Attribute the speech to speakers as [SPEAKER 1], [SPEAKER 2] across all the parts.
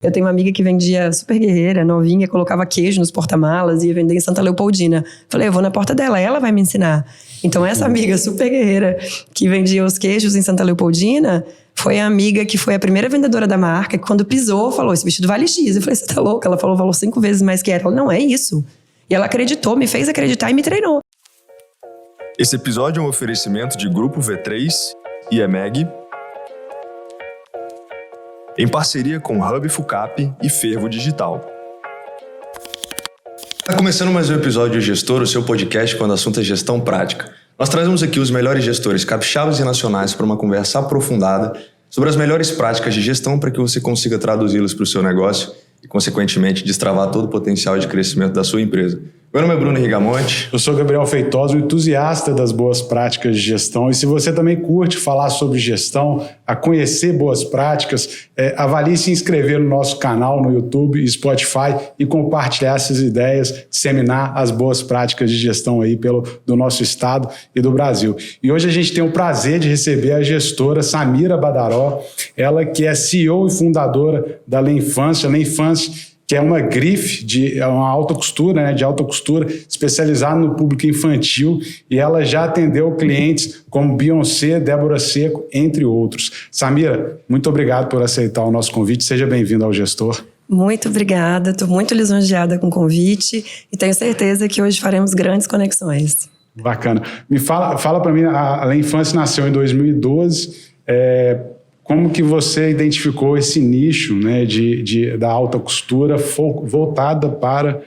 [SPEAKER 1] Eu tenho uma amiga que vendia super guerreira, novinha, colocava queijo nos porta-malas e ia vender em Santa Leopoldina. Falei, eu vou na porta dela, ela vai me ensinar. Então essa amiga super guerreira que vendia os queijos em Santa Leopoldina foi a amiga que foi a primeira vendedora da marca, que quando pisou falou, esse vestido vale X. Eu falei, você tá louca? Ela falou, valor 5 vezes mais que era. Ela, não, é isso. E ela acreditou, me fez acreditar e me treinou.
[SPEAKER 2] Esse episódio é um oferecimento de Grupo V3 e EMEG, em parceria com Hub Fucap e Fervo Digital. Está começando mais um episódio do Gestor, o seu podcast quando o assunto é gestão prática. Nós trazemos aqui os melhores gestores capixabas e nacionais para uma conversa aprofundada sobre as melhores práticas de gestão para que você consiga traduzi-las para o seu negócio e, consequentemente, destravar todo o potencial de crescimento da sua empresa. Meu nome é Bruno Rigamonte.
[SPEAKER 3] Eu sou Gabriel Feitosa, um entusiasta das boas práticas de gestão. E se você também curte falar sobre gestão, a conhecer boas práticas, avalie se inscrever no nosso canal no YouTube e Spotify e compartilhar essas ideias, disseminar as boas práticas de gestão aí do nosso estado e do Brasil. E hoje a gente tem o prazer de receber a gestora Samira Badaró, ela que é CEO e fundadora da Lê Infância. Lê Infância, que é uma grife de uma alta costura, né, de alta costura, especializada no público infantil, e ela já atendeu clientes como Beyoncé, Débora Seco, entre outros. Samira, muito obrigado por aceitar o nosso convite. Seja bem-vindo ao Gestor.
[SPEAKER 1] Muito obrigada, estou muito lisonjeada com o convite e tenho certeza que hoje faremos grandes conexões.
[SPEAKER 3] Bacana. Me fala para mim, a Lê Infância nasceu em 2012, como que você identificou esse nicho, né, da alta costura voltada para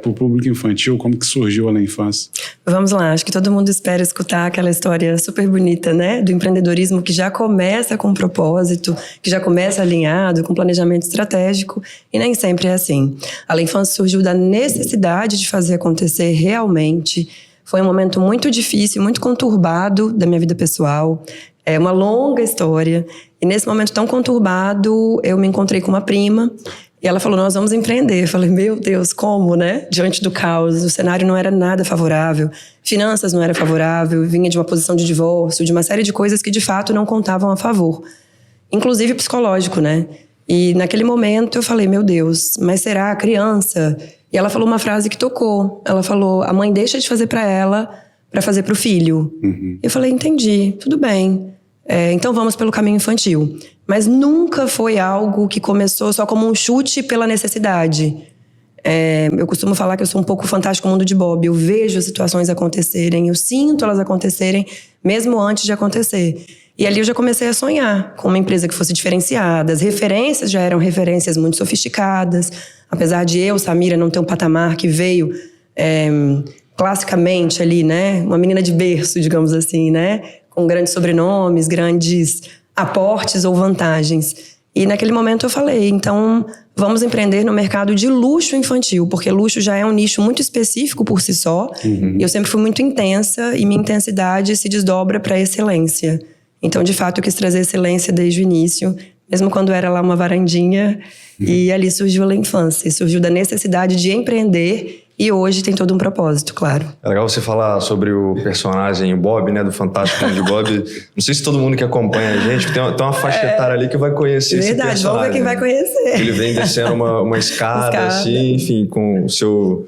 [SPEAKER 3] o público infantil? Como que surgiu a Lê Infância?
[SPEAKER 1] Vamos lá, acho que todo mundo espera escutar aquela história super bonita, né? Do empreendedorismo que já começa com propósito, que já começa alinhado com planejamento estratégico, e nem sempre é assim. A Lê Infância surgiu da necessidade de fazer acontecer realmente. Foi um momento muito difícil, muito conturbado da minha vida pessoal. É uma longa história. E nesse momento tão conturbado, eu me encontrei com uma prima. E ela falou, nós vamos empreender. Eu falei, meu Deus, como, né? Diante do caos, o cenário não era nada favorável. Finanças não era favorável. Vinha de uma posição de divórcio, de uma série de coisas que de fato não contavam a favor. Inclusive psicológico, né? E naquele momento eu falei, meu Deus, mas será a criança? E ela falou uma frase que tocou. Ela falou, a mãe deixa de fazer para ela para fazer para o filho.
[SPEAKER 3] Uhum.
[SPEAKER 1] Eu falei, entendi, tudo bem. Então vamos pelo caminho infantil. Mas nunca foi algo que começou só como um chute pela necessidade. Eu costumo falar que eu sou um pouco fantástico mundo de Bob. Eu vejo as situações acontecerem, eu sinto elas acontecerem, mesmo antes de acontecer. E ali eu já comecei a sonhar com uma empresa que fosse diferenciada. As referências já eram referências muito sofisticadas. Apesar de eu, Samira, não ter um patamar que veio classicamente ali, né? Uma menina de berço, digamos assim, né? Com grandes sobrenomes, grandes aportes ou vantagens. E naquele momento eu falei, então vamos empreender no mercado de luxo infantil, porque luxo já é um nicho muito específico por si só.
[SPEAKER 3] Uhum.
[SPEAKER 1] E eu sempre fui muito intensa e minha intensidade se desdobra para excelência. Então, de fato, eu quis trazer excelência desde o início, mesmo quando era lá uma varandinha. Uhum. E ali surgiu a Lê Infância, surgiu da necessidade de empreender. E hoje tem todo um propósito, claro.
[SPEAKER 2] É legal você falar sobre o personagem Bob, né, do Fantástico Mundo de Bob. Não sei se todo mundo que acompanha a gente, tem uma faixa etária ali que vai conhecer esse personagem.
[SPEAKER 1] Verdade, vamos ver quem vai conhecer.
[SPEAKER 2] Ele vem descendo uma escada, assim, enfim, com o seu...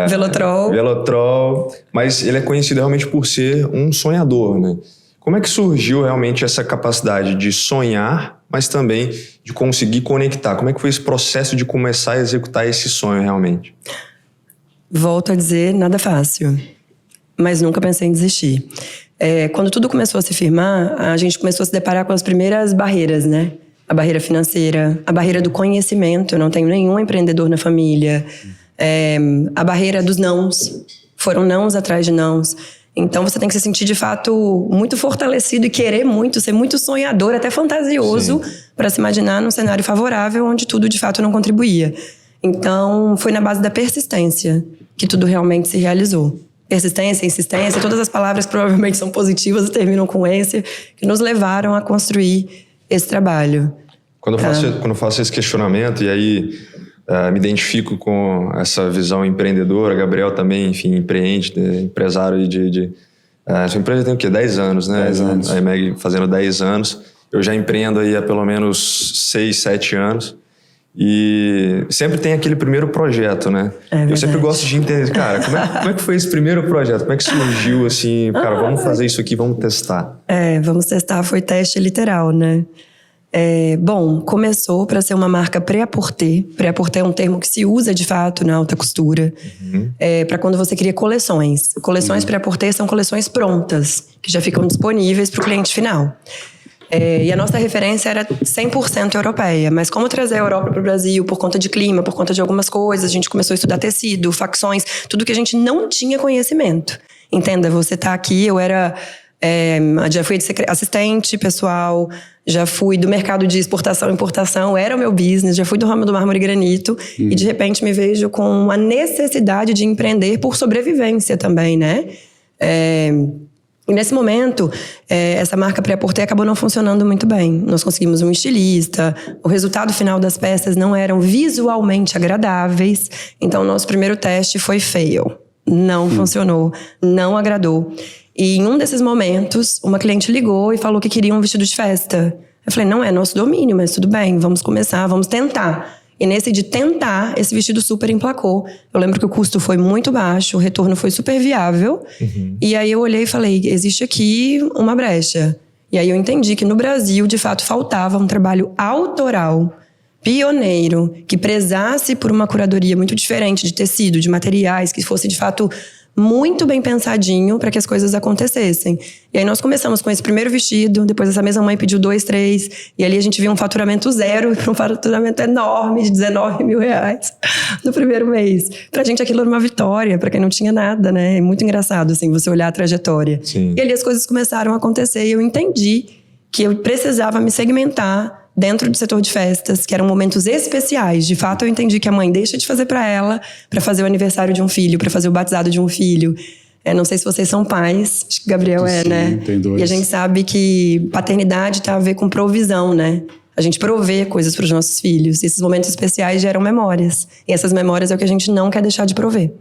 [SPEAKER 2] Velotrol. Mas ele é conhecido realmente por ser um sonhador, né? Como é que surgiu realmente essa capacidade de sonhar, mas também de conseguir conectar? Como é que foi esse processo de começar a executar esse sonho realmente?
[SPEAKER 1] Volto a dizer, nada fácil, mas nunca pensei em desistir. Quando tudo começou a se firmar, a gente começou a se deparar com as primeiras barreiras, né? A barreira financeira, a barreira do conhecimento, eu não tenho nenhum empreendedor na família. A barreira dos nãos, foram nãos atrás de nãos. Então você tem que se sentir de fato muito fortalecido e querer muito, ser muito sonhador, até fantasioso, para se imaginar num cenário favorável onde tudo de fato não contribuía. Então foi na base da persistência que tudo realmente se realizou. Persistência, insistência, todas as palavras que provavelmente são positivas e terminam com ência, que nos levaram a construir esse trabalho.
[SPEAKER 2] Quando eu faço esse questionamento, e aí me identifico com essa visão empreendedora, Gabriel também, enfim, empreende, empresário sua empresa tem o quê? 10 anos, né?
[SPEAKER 3] 10 anos.
[SPEAKER 2] A EMEG fazendo 10 anos. Eu já empreendo aí há pelo menos 6, 7 anos. E sempre tem aquele primeiro projeto, né? Eu sempre gosto de entender, cara, como é que foi esse primeiro projeto? Como é que surgiu, assim, cara, vamos fazer isso aqui, vamos testar?
[SPEAKER 1] Vamos testar, foi teste literal, né? Bom, começou para ser uma marca pré-à-porter. Pré-à-porter é um termo que se usa, de fato, na alta costura. Para quando você cria coleções. Coleções pré-à-porter são coleções prontas, que já ficam disponíveis para o cliente final. E a nossa referência era 100% europeia. Mas como trazer a Europa para o Brasil por conta de clima, por conta de algumas coisas, a gente começou a estudar tecido, facções, tudo que a gente não tinha conhecimento. Entenda, você tá aqui, eu era... já fui assistente pessoal, já fui do mercado de exportação e importação, era o meu business, já fui do ramo do mármore e granito, e de repente me vejo com a necessidade de empreender por sobrevivência também, né? E nesse momento, essa marca pré-à-porter acabou não funcionando muito bem. Nós conseguimos um estilista, o resultado final das peças não eram visualmente agradáveis, então o nosso primeiro teste foi fail. Não funcionou, não agradou. E em um desses momentos, uma cliente ligou e falou que queria um vestido de festa. Eu falei, não é nosso domínio, mas tudo bem, vamos começar, vamos tentar. E nesse de tentar, esse vestido super emplacou. Eu lembro que o custo foi muito baixo, o retorno foi super viável. E aí eu olhei e falei, existe aqui uma brecha. E aí eu entendi que no Brasil, de fato, faltava um trabalho autoral, pioneiro, que prezasse por uma curadoria muito diferente de tecido, de materiais, que fosse, de fato, muito bem pensadinho para que as coisas acontecessem. E aí nós começamos com esse primeiro vestido, depois essa mesma mãe pediu 2, 3, e ali a gente viu um faturamento zero para um faturamento enorme de R$19 mil no primeiro mês. Pra gente aquilo era uma vitória, para quem não tinha nada, né? É muito engraçado, assim, você olhar a trajetória.
[SPEAKER 2] Sim.
[SPEAKER 1] E ali as coisas começaram a acontecer e eu entendi que eu precisava me segmentar dentro do setor de festas, que eram momentos especiais. De fato, eu entendi que a mãe deixa de fazer para ela, para fazer o aniversário de um filho, para fazer o batizado de um filho. Não sei se vocês são pais, acho que o Gabriel
[SPEAKER 3] Sim,
[SPEAKER 1] né?
[SPEAKER 3] Tem 2.
[SPEAKER 1] E a gente sabe que paternidade tem a ver com provisão, né? A gente provê coisas para os nossos filhos. E esses momentos especiais geram memórias. E essas memórias é o que a gente não quer deixar de prover.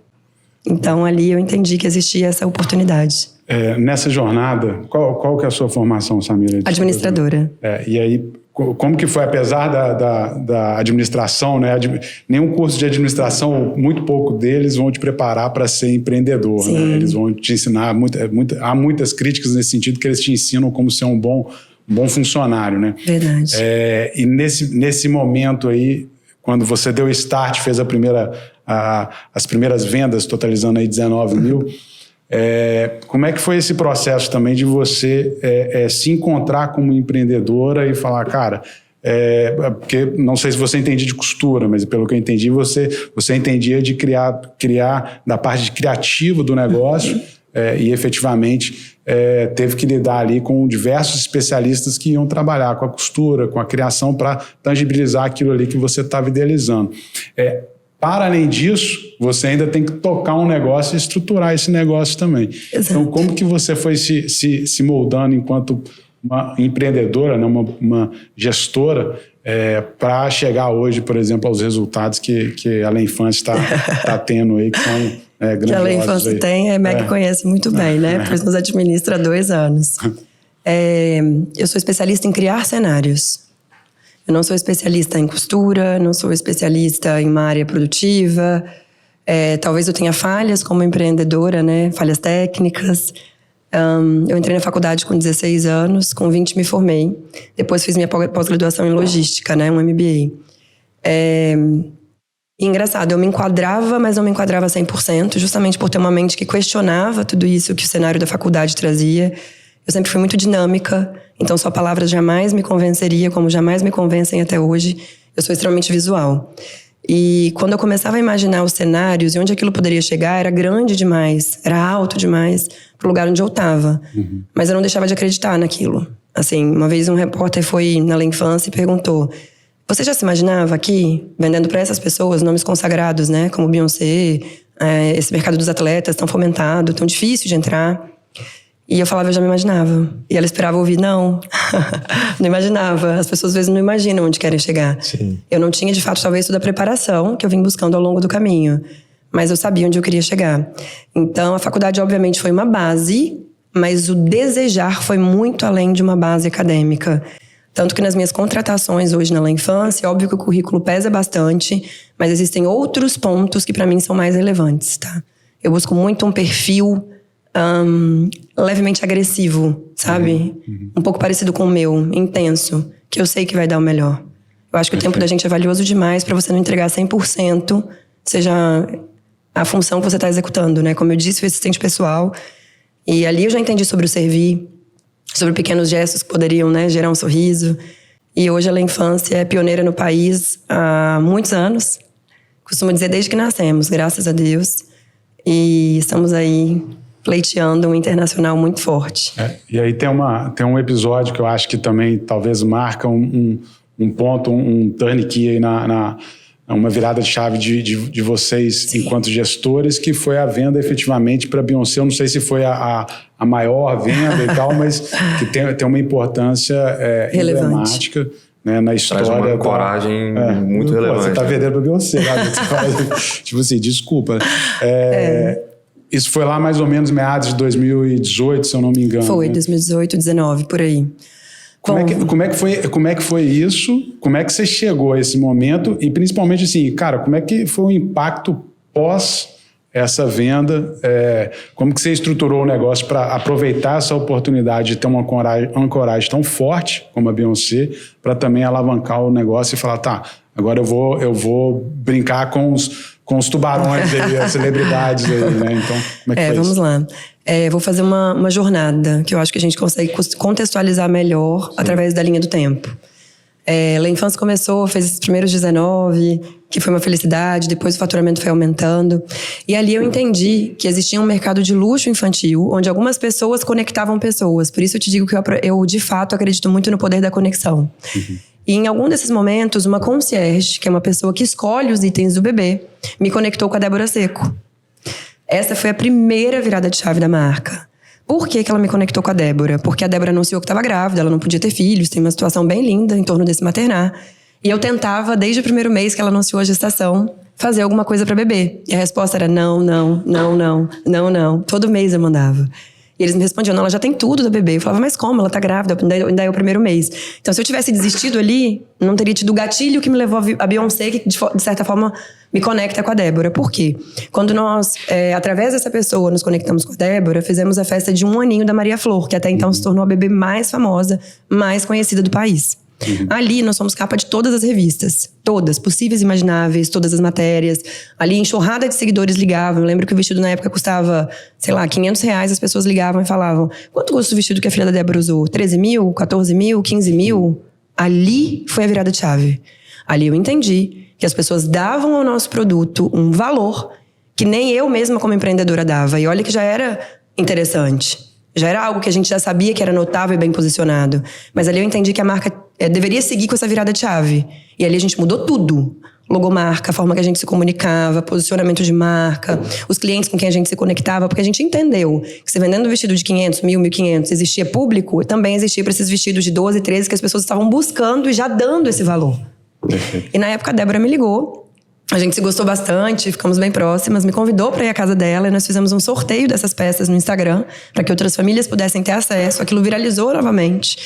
[SPEAKER 1] Então, ali eu entendi que existia essa oportunidade.
[SPEAKER 3] Nessa jornada, qual que é a sua formação, Samira?
[SPEAKER 1] Administradora.
[SPEAKER 3] E aí, como que foi, apesar da administração, né? Nenhum curso de administração, muito pouco deles vão te preparar para ser empreendedor, né? Eles vão te ensinar, há muitas críticas nesse sentido, que eles te ensinam como ser um bom funcionário, né?
[SPEAKER 1] Verdade.
[SPEAKER 3] E nesse momento aí, quando você deu start, fez as primeiras vendas, totalizando aí 19 mil, como é que foi esse processo também de você se encontrar como empreendedora e falar, cara, porque não sei se você entendia de costura, mas pelo que eu entendi, você entendia de criar da parte criativa do negócio e efetivamente teve que lidar ali com diversos especialistas que iam trabalhar com a costura, com a criação para tangibilizar aquilo ali que você estava idealizando. Para além disso, você ainda tem que tocar um negócio e estruturar esse negócio também.
[SPEAKER 1] Exato.
[SPEAKER 3] Então, como que você foi se moldando enquanto uma empreendedora, né, uma gestora, para chegar hoje, por exemplo, aos resultados que a Lei Infância está tendo aí, que são grandiosos. Que
[SPEAKER 1] a Lei Infância tem, a Meg conhece muito bem, né? Pois nos administra há 2 anos. Eu sou especialista em criar cenários. Eu não sou especialista em costura, não sou especialista em uma área produtiva. Talvez eu tenha falhas como empreendedora, né? Falhas técnicas. Eu entrei na faculdade com 16 anos, com 20 me formei. Depois fiz minha pós-graduação em logística, né? Um MBA. E engraçado, eu me enquadrava, mas não me enquadrava 100%, justamente por ter uma mente que questionava tudo isso que o cenário da faculdade trazia. Eu sempre fui muito dinâmica, então só palavras jamais me convenceria, como jamais me convencem até hoje. Eu sou extremamente visual. E quando eu começava a imaginar os cenários e onde aquilo poderia chegar, era grande demais, era alto demais pro lugar onde eu estava. Mas eu não deixava de acreditar naquilo. Assim, uma vez um repórter foi na Lei Infância e perguntou: você já se imaginava aqui, vendendo para essas pessoas, nomes consagrados, né? Como Beyoncé, esse mercado dos atletas tão fomentado, tão difícil de entrar. E eu falava, eu já me imaginava. E ela esperava ouvir, não. Não imaginava. As pessoas às vezes não imaginam onde querem chegar.
[SPEAKER 2] Sim.
[SPEAKER 1] Eu não tinha, de fato, talvez toda a preparação que eu vim buscando ao longo do caminho. Mas eu sabia onde eu queria chegar. Então, a faculdade, obviamente, foi uma base, mas o desejar foi muito além de uma base acadêmica. Tanto que nas minhas contratações hoje na La Infância, é óbvio que o currículo pesa bastante, mas existem outros pontos que para mim são mais relevantes, tá? Eu busco muito um perfil levemente agressivo, sabe? Um pouco parecido com o meu, intenso, que eu sei que vai dar o melhor. Eu acho que o tempo da gente é valioso demais para você não entregar 100%, seja a função que você está executando, né? Como eu disse, fui assistente pessoal, e ali eu já entendi sobre o servir, sobre pequenos gestos que poderiam, né, gerar um sorriso. E hoje a La Infância é pioneira no país há muitos anos. Costumo dizer desde que nascemos, graças a Deus. E estamos aí pleiteando um internacional muito forte.
[SPEAKER 3] E aí tem um episódio que eu acho que também talvez marca um ponto, um turn key aí uma virada de chave de vocês enquanto gestores, que foi a venda efetivamente para a Beyoncé. Eu não sei se foi a maior venda e tal, mas que tem uma importância emblemática, né, na história.
[SPEAKER 2] Traz uma coragem muito relevante.
[SPEAKER 3] Você está vendendo para a Beyoncé, tipo assim, desculpa. Isso foi lá mais ou menos meados de 2018, se eu não me engano.
[SPEAKER 1] Foi,
[SPEAKER 3] né?
[SPEAKER 1] 2018, 2019, por aí.
[SPEAKER 3] Como é que foi isso? Como é que você chegou a esse momento? E principalmente assim, cara, como é que foi o impacto pós essa venda? Como que você estruturou o negócio para aproveitar essa oportunidade de ter uma ancoragem tão forte como a Beyoncé, para também alavancar o negócio e falar, tá, agora eu vou brincar com os tubarões aí, as celebridades aí, né? Então, como é que foi
[SPEAKER 1] vamos
[SPEAKER 3] isso?
[SPEAKER 1] lá. Vou fazer uma jornada que eu acho que a gente consegue contextualizar melhor através da linha do tempo. La Infância começou, fez esses primeiros 19, que foi uma felicidade, depois o faturamento foi aumentando. E ali eu entendi que existia um mercado de luxo infantil, onde algumas pessoas conectavam pessoas. Por isso eu te digo que eu de fato, acredito muito no poder da conexão. E em algum desses momentos, uma concierge, que é uma pessoa que escolhe os itens do bebê, me conectou com a Débora Seco. Essa foi a primeira virada de chave da marca. Por que ela me conectou com a Débora? Porque a Débora anunciou que estava grávida, ela não podia ter filhos, tem uma situação bem linda em torno desse maternar. E eu tentava, desde o primeiro mês que ela anunciou a gestação, fazer alguma coisa para bebê. E a resposta era não. Todo mês eu mandava. E eles me respondiam, não, ela já tem tudo da bebê. Eu falava, mas como? Ela tá grávida, ainda é o primeiro mês. Então, se eu tivesse desistido ali, não teria tido o gatilho que me levou a Beyoncé, que de certa forma me conecta com a Débora. Por quê? Quando nós, através dessa pessoa, nos conectamos com a Débora, fizemos a festa de 1 aninho da Maria Flor, que até então se tornou a bebê mais famosa, mais conhecida do país. Ali nós somos capa de todas as revistas, todas, possíveis e imagináveis, todas as matérias. Ali enxurrada de seguidores ligavam. Eu lembro que o vestido na época custava, sei lá, R$500. As pessoas ligavam e falavam, quanto custa o vestido que a filha da Débora usou? 13 mil, 14 mil, 15 mil? Ali foi a virada de chave. Ali eu entendi que as pessoas davam ao nosso produto um valor que nem eu mesma como empreendedora dava. E olha que já era interessante. Já era algo que a gente já sabia que era notável e bem posicionado. Mas ali eu entendi que a marca deveria seguir com essa virada de chave. E ali a gente mudou tudo. Logomarca, a forma que a gente se comunicava, posicionamento de marca, os clientes com quem a gente se conectava, porque a gente entendeu que se vendendo um vestido de 500, 1.000, 1.500 existia público, também existia para esses vestidos de 12, 13 que as pessoas estavam buscando e já dando esse valor. E na época a Débora me ligou. A gente se gostou bastante, ficamos bem próximas, me convidou para ir à casa dela e nós fizemos um sorteio dessas peças no Instagram para que outras famílias pudessem ter acesso. Aquilo viralizou novamente.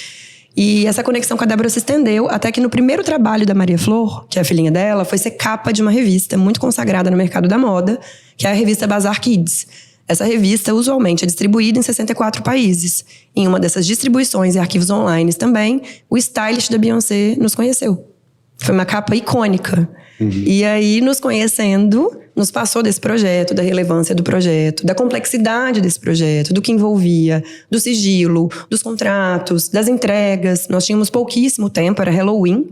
[SPEAKER 1] E essa conexão com a Débora se estendeu até que no primeiro trabalho da Maria Flor, que é a filhinha dela, foi ser capa de uma revista muito consagrada no mercado da moda, que é a revista Bazar Kids. Essa revista, usualmente, é distribuída em 64 países. Em uma dessas distribuições e arquivos online também, o stylist da Beyoncé nos conheceu. Foi uma capa icônica. E aí, nos conhecendo, nos passou desse projeto, da relevância do projeto, da complexidade desse projeto, do que envolvia, do sigilo, dos contratos, das entregas. Nós tínhamos pouquíssimo tempo, era Halloween.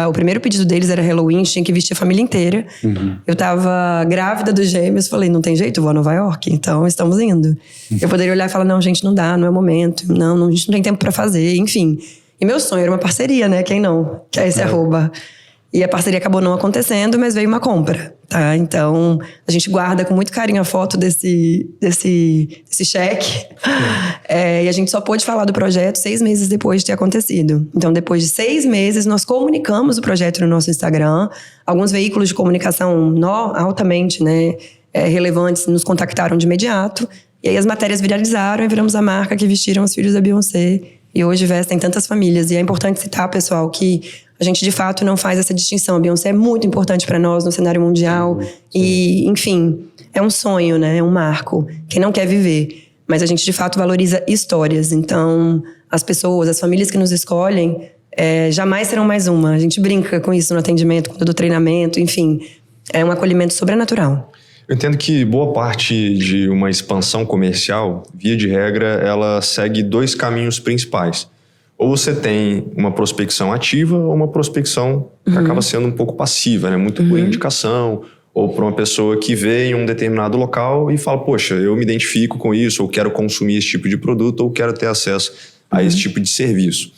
[SPEAKER 1] O primeiro pedido deles era Halloween, tinha que vestir a família inteira. Eu tava grávida dos gêmeos, falei, não tem jeito, eu vou a Nova York, então estamos indo. Eu poderia olhar e falar, não, gente, não dá, não é o momento. Não, a gente não tem tempo pra fazer, enfim. E meu sonho era uma parceria, né? Quem não? Que é esse arroba. E a parceria acabou não acontecendo, mas veio uma compra, tá? Então, a gente guarda com muito carinho a foto desse cheque. E a gente só pôde falar do projeto 6 meses depois de ter acontecido. Então, depois de 6 meses, nós comunicamos o projeto no nosso Instagram. Alguns veículos de comunicação altamente, né, relevantes nos contactaram de imediato. E aí as matérias viralizaram e viramos a marca que vestiram os filhos da Beyoncé E hoje vestem tantas famílias. E é importante citar, pessoal, que a gente de fato não faz essa distinção. A Beyoncé é muito importante para nós no cenário mundial. E, enfim, é um sonho, né? É um marco. Quem não quer viver. Mas a gente de fato valoriza histórias. Então, as pessoas, as famílias que nos escolhem, jamais serão mais uma. A gente brinca com isso no atendimento, com todo o treinamento, enfim. É um acolhimento sobrenatural.
[SPEAKER 2] Eu entendo que boa parte de uma expansão comercial, via de regra, ela segue 2 caminhos principais. Ou você tem uma prospecção ativa ou uma prospecção que acaba sendo um pouco passiva, né? Muito por indicação, ou por uma pessoa que vê em um determinado local e fala, poxa, eu me identifico com isso, ou quero consumir esse tipo de produto, ou quero ter acesso a esse tipo de serviço.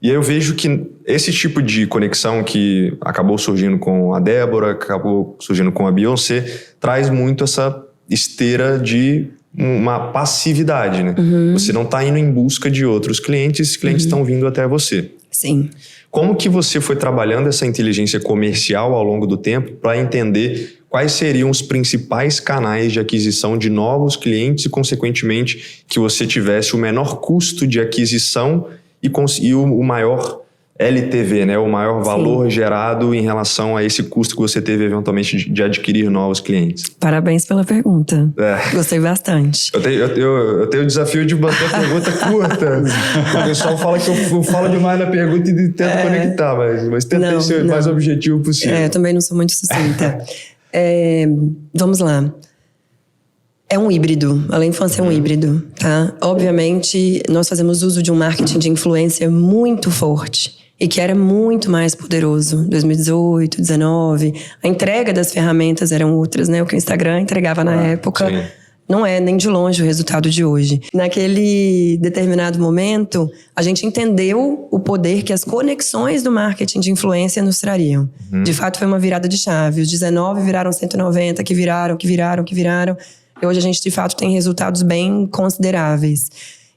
[SPEAKER 2] E aí eu vejo que esse tipo de conexão que acabou surgindo com a Débora, acabou surgindo com a Beyoncé, traz muito essa esteira de uma passividade, né? Você não está indo em busca de outros clientes, esses clientes estão vindo até você.
[SPEAKER 1] Sim.
[SPEAKER 2] Como que você foi trabalhando essa inteligência comercial ao longo do tempo para entender quais seriam os principais canais de aquisição de novos clientes e, consequentemente, que você tivesse o menor custo de aquisição e o maior LTV, né? O maior valor gerado em relação a esse custo que você teve eventualmente de adquirir novos clientes?
[SPEAKER 1] Parabéns pela pergunta. Gostei bastante.
[SPEAKER 2] Eu tenho o desafio de manter a pergunta curta. O pessoal fala que eu falo demais na pergunta e tento conectar, mas tentei ser o mais objetivo possível.
[SPEAKER 1] Eu também não sou muito sucinta. Vamos lá. É um híbrido. A infância é um híbrido, tá? Obviamente, nós fazemos uso de um marketing de influência muito forte e que era muito mais poderoso. 2018, 2019, a entrega das ferramentas eram outras, né? O que o Instagram entregava na época não é nem de longe o resultado de hoje. Naquele determinado momento, a gente entendeu o poder que as conexões do marketing de influência nos trariam. De fato, foi uma virada de chave. Os 19 viraram 190, que viraram. E hoje a gente, de fato, tem resultados bem consideráveis.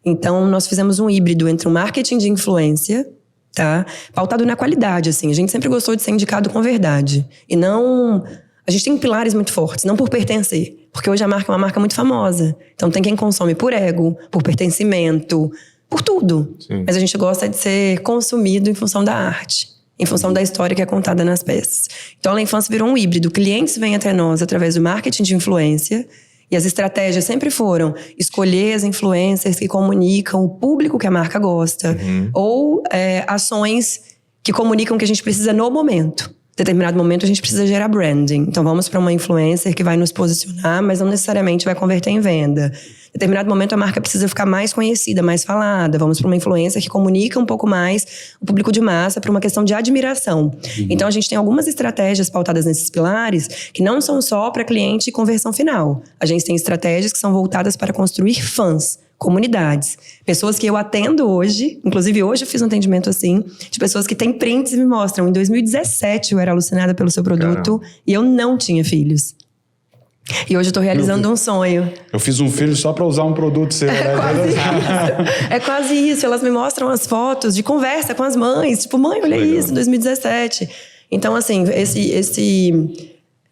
[SPEAKER 1] Então, nós fizemos um híbrido entre o marketing de influência, tá? Pautado na qualidade, assim. A gente sempre gostou de ser indicado com verdade. E não... A gente tem pilares muito fortes, não por pertencer. Porque hoje a marca é uma marca muito famosa. Então, tem quem consome por ego, por pertencimento, por tudo. Sim. Mas a gente gosta de ser consumido em função da arte, em função da história que é contada nas peças. Então, a infância virou um híbrido. Clientes vêm até nós através do marketing de influência. E as estratégias sempre foram escolher as influencers que comunicam o público que a marca gosta. Ou ações que comunicam o que a gente precisa no momento. Em determinado momento a gente precisa gerar branding. Então vamos para uma influencer que vai nos posicionar, mas não necessariamente vai converter em venda. Em determinado momento a marca precisa ficar mais conhecida, mais falada. Vamos para uma influencer que comunica um pouco mais o público de massa para uma questão de admiração. Então a gente tem algumas estratégias pautadas nesses pilares que não são só para cliente e conversão final. A gente tem estratégias que são voltadas para construir fãs, comunidades. Pessoas que eu atendo hoje, inclusive hoje eu fiz um atendimento assim, de pessoas que têm prints e me mostram. Em 2017 eu era alucinada pelo seu produto e eu não tinha filhos. E hoje eu tô realizando um sonho.
[SPEAKER 3] Eu fiz um filho só para usar um produto seu, né?
[SPEAKER 1] É quase isso. Elas me mostram as fotos de conversa com as mães. Tipo, mãe, olha isso, 2017. Então, assim,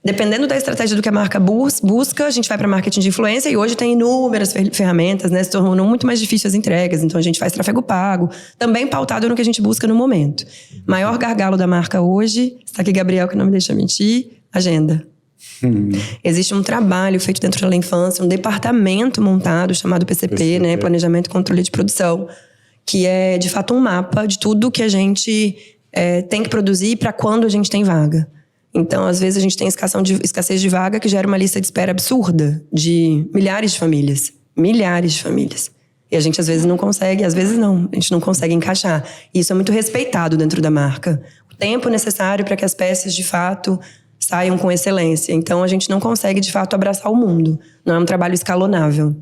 [SPEAKER 1] dependendo da estratégia do que a marca busca, a gente vai para marketing de influência e hoje tem inúmeras ferramentas, né? Se tornou muito mais difícil as entregas. Então, a gente faz tráfego pago, também pautado no que a gente busca no momento. Maior gargalo da marca hoje, está aqui Gabriel, que não me deixa mentir, agenda. Existe um trabalho feito dentro da infância, um departamento montado chamado PCP, né, Planejamento e Controle de Produção, que é de fato um mapa de tudo que a gente tem que produzir para quando a gente tem vaga. Então, às vezes a gente tem escassez de vaga que gera uma lista de espera absurda de milhares de famílias. E a gente às vezes não consegue, às vezes não, a gente não consegue encaixar. E isso é muito respeitado dentro da marca. O tempo necessário para que as peças de fato saiam com excelência. Então, a gente não consegue, de fato, abraçar o mundo. Não é um trabalho escalonável.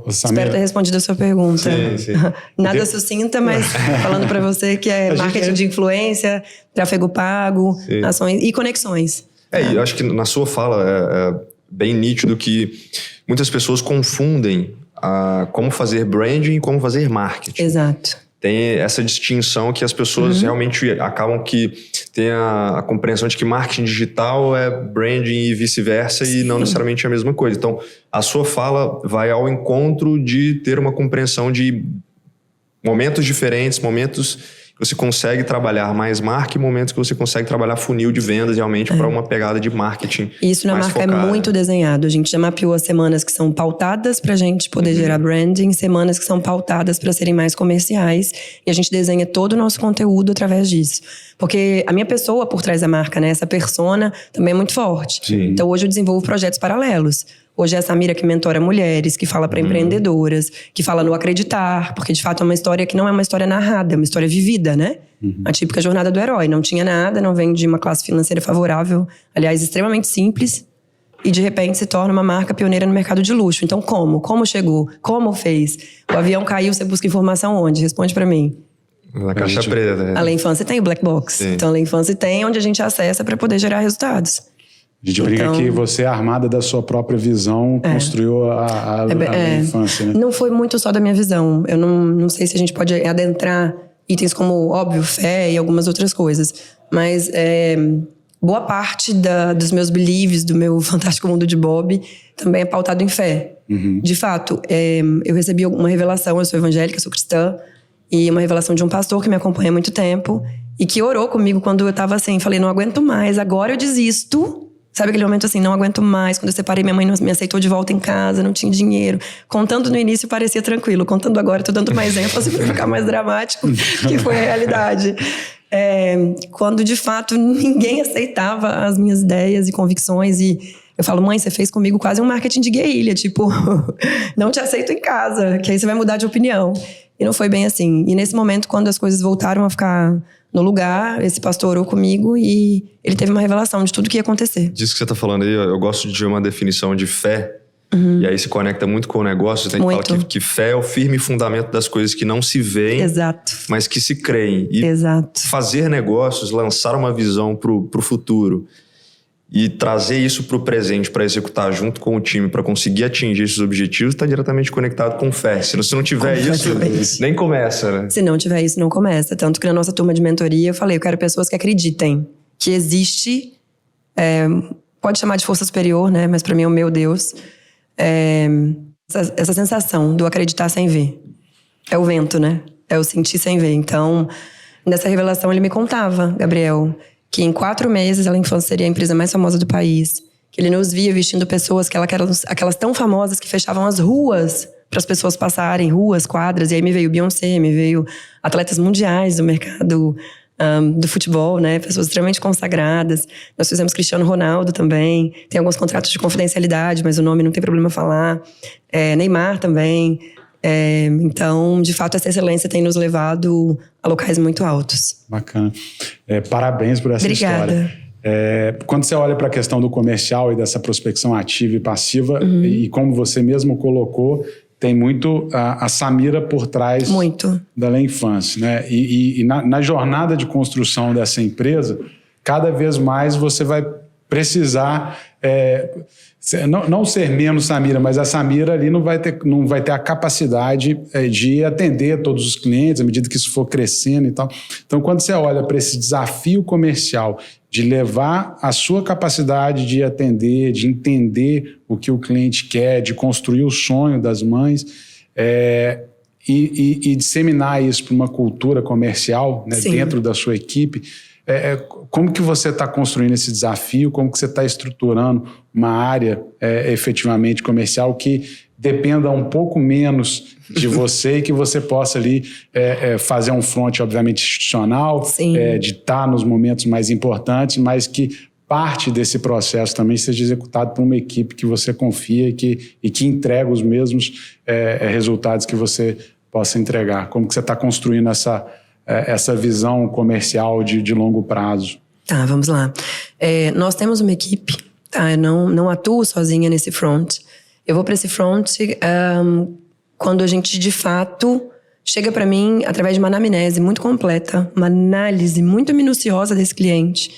[SPEAKER 1] Espero ter respondido a sua pergunta.
[SPEAKER 2] Sim.
[SPEAKER 1] Nada sucinta, mas falando para você que é marketing de influência, tráfego pago, ações e conexões.
[SPEAKER 2] E eu acho que na sua fala é bem nítido que muitas pessoas confundem como fazer branding e como fazer marketing.
[SPEAKER 1] Exato.
[SPEAKER 2] Tem essa distinção que as pessoas realmente acabam que tem a compreensão de que marketing digital é branding e vice-versa e não necessariamente é a mesma coisa. Então, a sua fala vai ao encontro de ter uma compreensão de momentos diferentes, momentos que você consegue trabalhar mais marca e momentos que você consegue trabalhar funil de vendas realmente para uma pegada de marketing.
[SPEAKER 1] Isso na
[SPEAKER 2] mais
[SPEAKER 1] marca
[SPEAKER 2] focada.
[SPEAKER 1] é muito desenhado. A gente já mapeou as semanas que são pautadas pra gente poder gerar branding, semanas que são pautadas para serem mais comerciais, e a gente desenha todo o nosso conteúdo através disso. Porque a minha pessoa por trás da marca, né, essa persona também é muito forte.
[SPEAKER 2] Sim.
[SPEAKER 1] Então hoje eu desenvolvo projetos paralelos. Hoje é a Samira que mentora mulheres, que fala para empreendedoras, que fala no acreditar, porque de fato é uma história que não é uma história narrada, é uma história vivida, né? A típica jornada do herói. Não tinha nada, não vem de uma classe financeira favorável, aliás, extremamente simples, e de repente se torna uma marca pioneira no mercado de luxo. Então como? Como chegou? Como fez? O avião caiu, você busca informação onde? Responde para mim.
[SPEAKER 2] Na caixa preta.
[SPEAKER 1] A Lei Infância tem o Black Box.
[SPEAKER 2] Sim.
[SPEAKER 1] Então a Lei Infância tem onde a gente acessa para poder gerar resultados.
[SPEAKER 3] A gente brinca que você, armada da sua própria visão, construiu a infância, né?
[SPEAKER 1] Não foi muito só da minha visão. Eu não sei se a gente pode adentrar itens como, óbvio, fé e algumas outras coisas. Mas boa parte dos meus beliefs, do meu fantástico mundo de Bob, também é pautado em fé. De fato, eu recebi uma revelação, eu sou evangélica, sou cristã, e uma revelação de um pastor que me acompanha há muito tempo e que orou comigo quando eu tava assim, falei, não aguento mais, agora eu desisto. Sabe aquele momento assim, não aguento mais. Quando eu separei, minha mãe não me aceitou de volta em casa, não tinha dinheiro. Contando no início parecia tranquilo. Contando agora, tô dando mais ênfase pra ficar mais dramático, que foi a realidade. Quando, de fato, ninguém aceitava as minhas ideias e convicções. E eu falo, mãe, você fez comigo quase um marketing de guerrilha. Tipo, não te aceito em casa, que aí você vai mudar de opinião. E não foi bem assim. E nesse momento, quando as coisas voltaram a ficar no lugar, esse pastor orou comigo e ele teve uma revelação de tudo que ia acontecer.
[SPEAKER 2] Disso que você está falando aí, eu gosto de uma definição de fé, e aí se conecta muito com o negócio. Você tem que falar que fé é o firme fundamento das coisas que não se veem,
[SPEAKER 1] Exato.
[SPEAKER 2] Mas que se creem. E
[SPEAKER 1] Exato.
[SPEAKER 2] fazer negócios, lançar uma visão pro futuro e trazer isso pro presente para executar junto com o time para conseguir atingir esses objetivos está diretamente conectado com fé. Se não tiver isso, nem começa, né?
[SPEAKER 1] Se não tiver isso, não começa. Tanto que na nossa turma de mentoria eu falei, eu quero pessoas que acreditem que existe, pode chamar de força superior, né? Mas para mim é o meu Deus. Essa sensação do acreditar sem ver. É o vento, né? É o sentir sem ver. Então, nessa revelação ele me contava, Gabriel, que em 4 meses a Lei Infância seria a empresa mais famosa do país. Que ele nos via vestindo pessoas, aquelas tão famosas que fechavam as ruas para as pessoas passarem, ruas, quadras. E aí me veio Beyoncé, me veio atletas mundiais do mercado do futebol, né? Pessoas extremamente consagradas. Nós fizemos Cristiano Ronaldo também. Tem alguns contratos de confidencialidade, mas o nome não tem problema falar. Neymar também. Então, de fato, essa excelência tem nos levado a locais muito altos.
[SPEAKER 3] Bacana. Parabéns por essa
[SPEAKER 1] Obrigada.
[SPEAKER 3] História. Quando você olha para a questão do comercial e dessa prospecção ativa e passiva, e como você mesmo colocou, tem muito a Samira por trás da Lei Infância, né? E na jornada de construção dessa empresa, cada vez mais você vai precisar não ser menos Samira, mas a Samira ali não vai ter a capacidade de atender todos os clientes à medida que isso for crescendo e tal. Então, quando você olha para esse desafio comercial de levar a sua capacidade de atender, de entender o que o cliente quer, de construir o sonho das mães e disseminar isso para uma cultura comercial, né, dentro da sua equipe, como que você está construindo esse desafio, como que você está estruturando uma área efetivamente comercial que dependa um pouco menos de você e que você possa ali fazer um front, obviamente, institucional, de estar nos momentos mais importantes, mas que parte desse processo também seja executado por uma equipe que você confia e que entrega os mesmos resultados que você possa entregar. Como que você está construindo essa visão comercial de longo prazo?
[SPEAKER 1] Tá, vamos lá. Nós temos uma equipe, tá? Eu não atuo sozinha nesse front. Eu vou para esse front quando a gente, de fato, chega para mim através de uma anamnese muito completa, uma análise muito minuciosa desse cliente.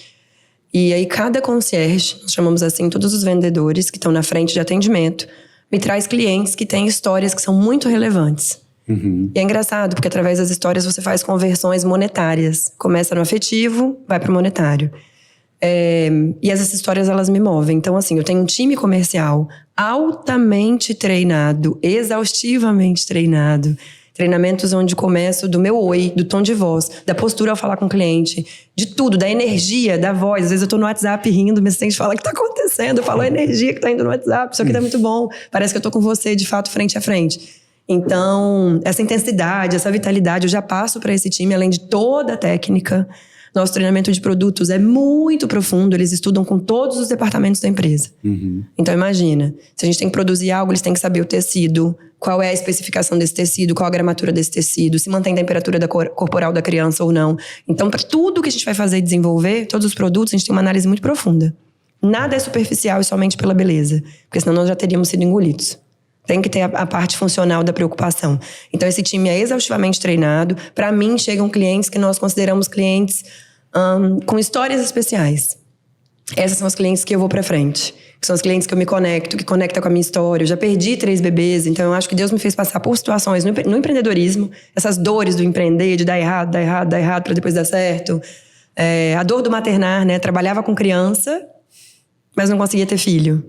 [SPEAKER 1] E aí cada concierge, nós chamamos assim, todos os vendedores que estão na frente de atendimento, me traz clientes que têm histórias que são muito relevantes. E é engraçado, porque através das histórias você faz conversões monetárias. Começa no afetivo, vai pro monetário. E essas histórias, elas me movem. Então, assim, eu tenho um time comercial altamente treinado, exaustivamente treinado, Treinamentos onde começo do meu oi, do tom de voz, da postura ao falar com o cliente, de tudo, da energia, da voz. Às vezes eu tô no WhatsApp rindo, meu assistente fala: o que tá acontecendo? Eu falo: a energia que tá indo no WhatsApp, isso aqui tá muito bom. Parece que eu tô com você, de fato, frente a frente. Então, essa intensidade, essa vitalidade, eu já passo para esse time, além de toda a técnica. Nosso treinamento de produtos é muito profundo, eles estudam com todos os departamentos da empresa. Então imagina, se a gente tem que produzir algo, eles têm que saber o tecido, qual é a especificação desse tecido, qual a gramatura desse tecido, se mantém a temperatura corporal da criança ou não. Então, para tudo que a gente vai fazer e desenvolver, todos os produtos, a gente tem uma análise muito profunda. Nada é superficial e somente pela beleza, porque senão nós já teríamos sido engolidos. Tem que ter a parte funcional da preocupação. Então, esse time é exaustivamente treinado. Para mim, chegam clientes que nós consideramos clientes com histórias especiais. Essas são os clientes que eu vou para frente. Que são os clientes que eu me conecto, que conectam com a minha história. Eu já perdi 3 bebês, então eu acho que Deus me fez passar por situações no empreendedorismo. Essas dores do empreender, de dar errado para depois dar certo. A dor do maternar, né? Trabalhava com criança, mas não conseguia ter filho.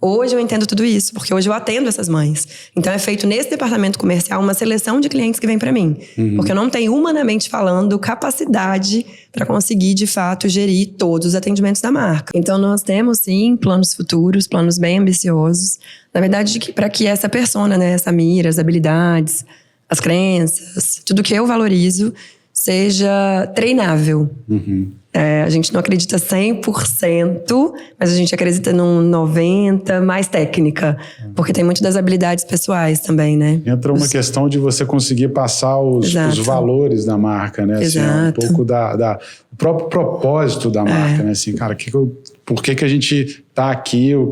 [SPEAKER 1] Hoje eu entendo tudo isso, porque hoje eu atendo essas mães. Então é feito nesse departamento comercial uma seleção de clientes que vem para mim. Porque eu não tenho, humanamente falando, capacidade para conseguir, de fato, gerir todos os atendimentos da marca. Então nós temos, sim, planos futuros, planos bem ambiciosos. Na verdade, para que essa persona, né, essa mira, as habilidades, as crenças, tudo que eu valorizo, seja treinável. A gente não acredita 100%, mas a gente acredita num 90% mais técnica. Porque tem muito das habilidades pessoais também, né?
[SPEAKER 3] Entra uma questão de você conseguir passar os valores da marca, né? Assim, um pouco do próprio propósito da marca, né? Assim, cara, por que a gente tá aqui? O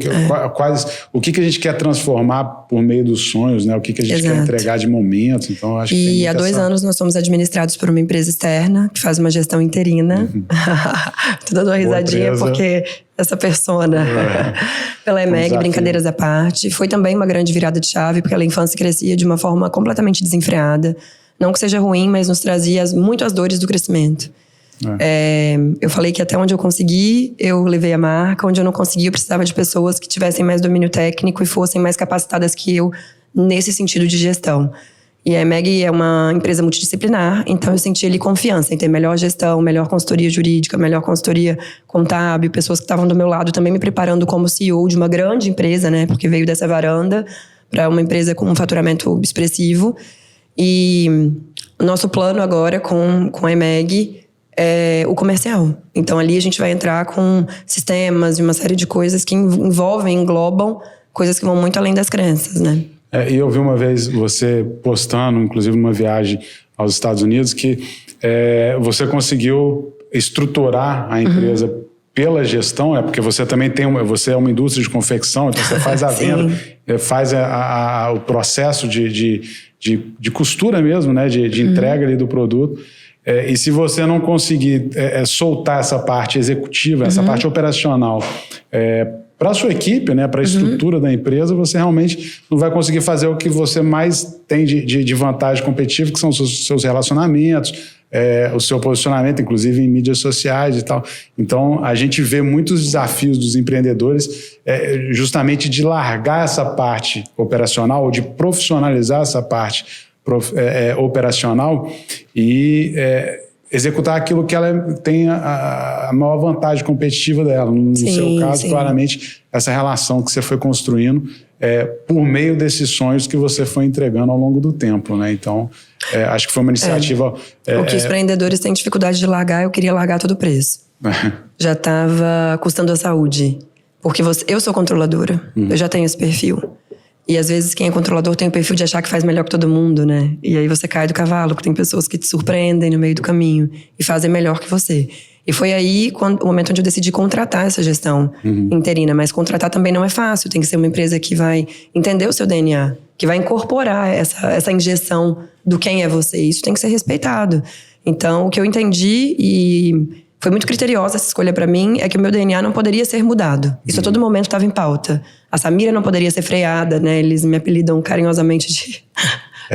[SPEAKER 3] que a gente quer transformar por meio dos sonhos, né? O que a gente quer entregar de momentos. Então, eu acho que
[SPEAKER 1] E há 2 anos nós somos administrados por uma empresa externa que faz uma gestão interina. Tô dando uma risadinha porque essa persona, pela EMEG, brincadeiras à parte, foi também uma grande virada de chave, porque a infância crescia de uma forma completamente desenfreada. Não que seja ruim, mas nos trazia muito as dores do crescimento. Eu falei que até onde eu consegui, eu levei a marca. Onde eu não consegui, eu precisava de pessoas que tivessem mais domínio técnico e fossem mais capacitadas que eu nesse sentido de gestão. E a EMEG é uma empresa multidisciplinar, então eu senti ali confiança em ter melhor gestão, melhor consultoria jurídica, melhor consultoria contábil, pessoas que estavam do meu lado também me preparando como CEO de uma grande empresa, né? Porque veio dessa varanda para uma empresa com um faturamento expressivo. E o nosso plano agora com a EMEG é o comercial. Então ali a gente vai entrar com sistemas e uma série de coisas que englobam coisas que vão muito além das crenças, né?
[SPEAKER 3] E eu vi uma vez você postando, inclusive numa viagem aos Estados Unidos, que você conseguiu estruturar a empresa pela gestão, porque você também você é uma indústria de confecção, então você faz a venda, faz o processo de costura mesmo, né, de entrega ali do produto. E se você não conseguir soltar essa parte executiva, essa parte operacional, para a sua equipe, né, para a estrutura da empresa, você realmente não vai conseguir fazer o que você mais tem de vantagem competitiva, que são os seus relacionamentos, o seu posicionamento, inclusive em mídias sociais e tal. Então, a gente vê muitos desafios dos empreendedores justamente de largar essa parte operacional ou de profissionalizar essa parte operacional e executar aquilo que ela tem a maior vantagem competitiva dela. No seu caso, claramente, essa relação que você foi construindo por meio desses sonhos que você foi entregando ao longo do tempo, né? Então, acho que foi uma iniciativa...
[SPEAKER 1] O que os empreendedores têm dificuldade de largar, eu queria largar a todo preço. Já estava custando a saúde. Porque eu sou controladora, eu já tenho esse perfil. E às vezes quem é controlador tem o perfil de achar que faz melhor que todo mundo, né? E aí você cai do cavalo, porque tem pessoas que te surpreendem no meio do caminho e fazem melhor que você. E foi aí o momento onde eu decidi contratar essa gestão interina. Mas contratar também não é fácil. Tem que ser uma empresa que vai entender o seu DNA, que vai incorporar essa injeção do quem é você. Isso tem que ser respeitado. Então, o que eu entendi e foi muito criteriosa essa escolha para mim, é que o meu DNA não poderia ser mudado. Isso a todo momento estava em pauta. A Samira não poderia ser freada, né? Eles me apelidam carinhosamente de...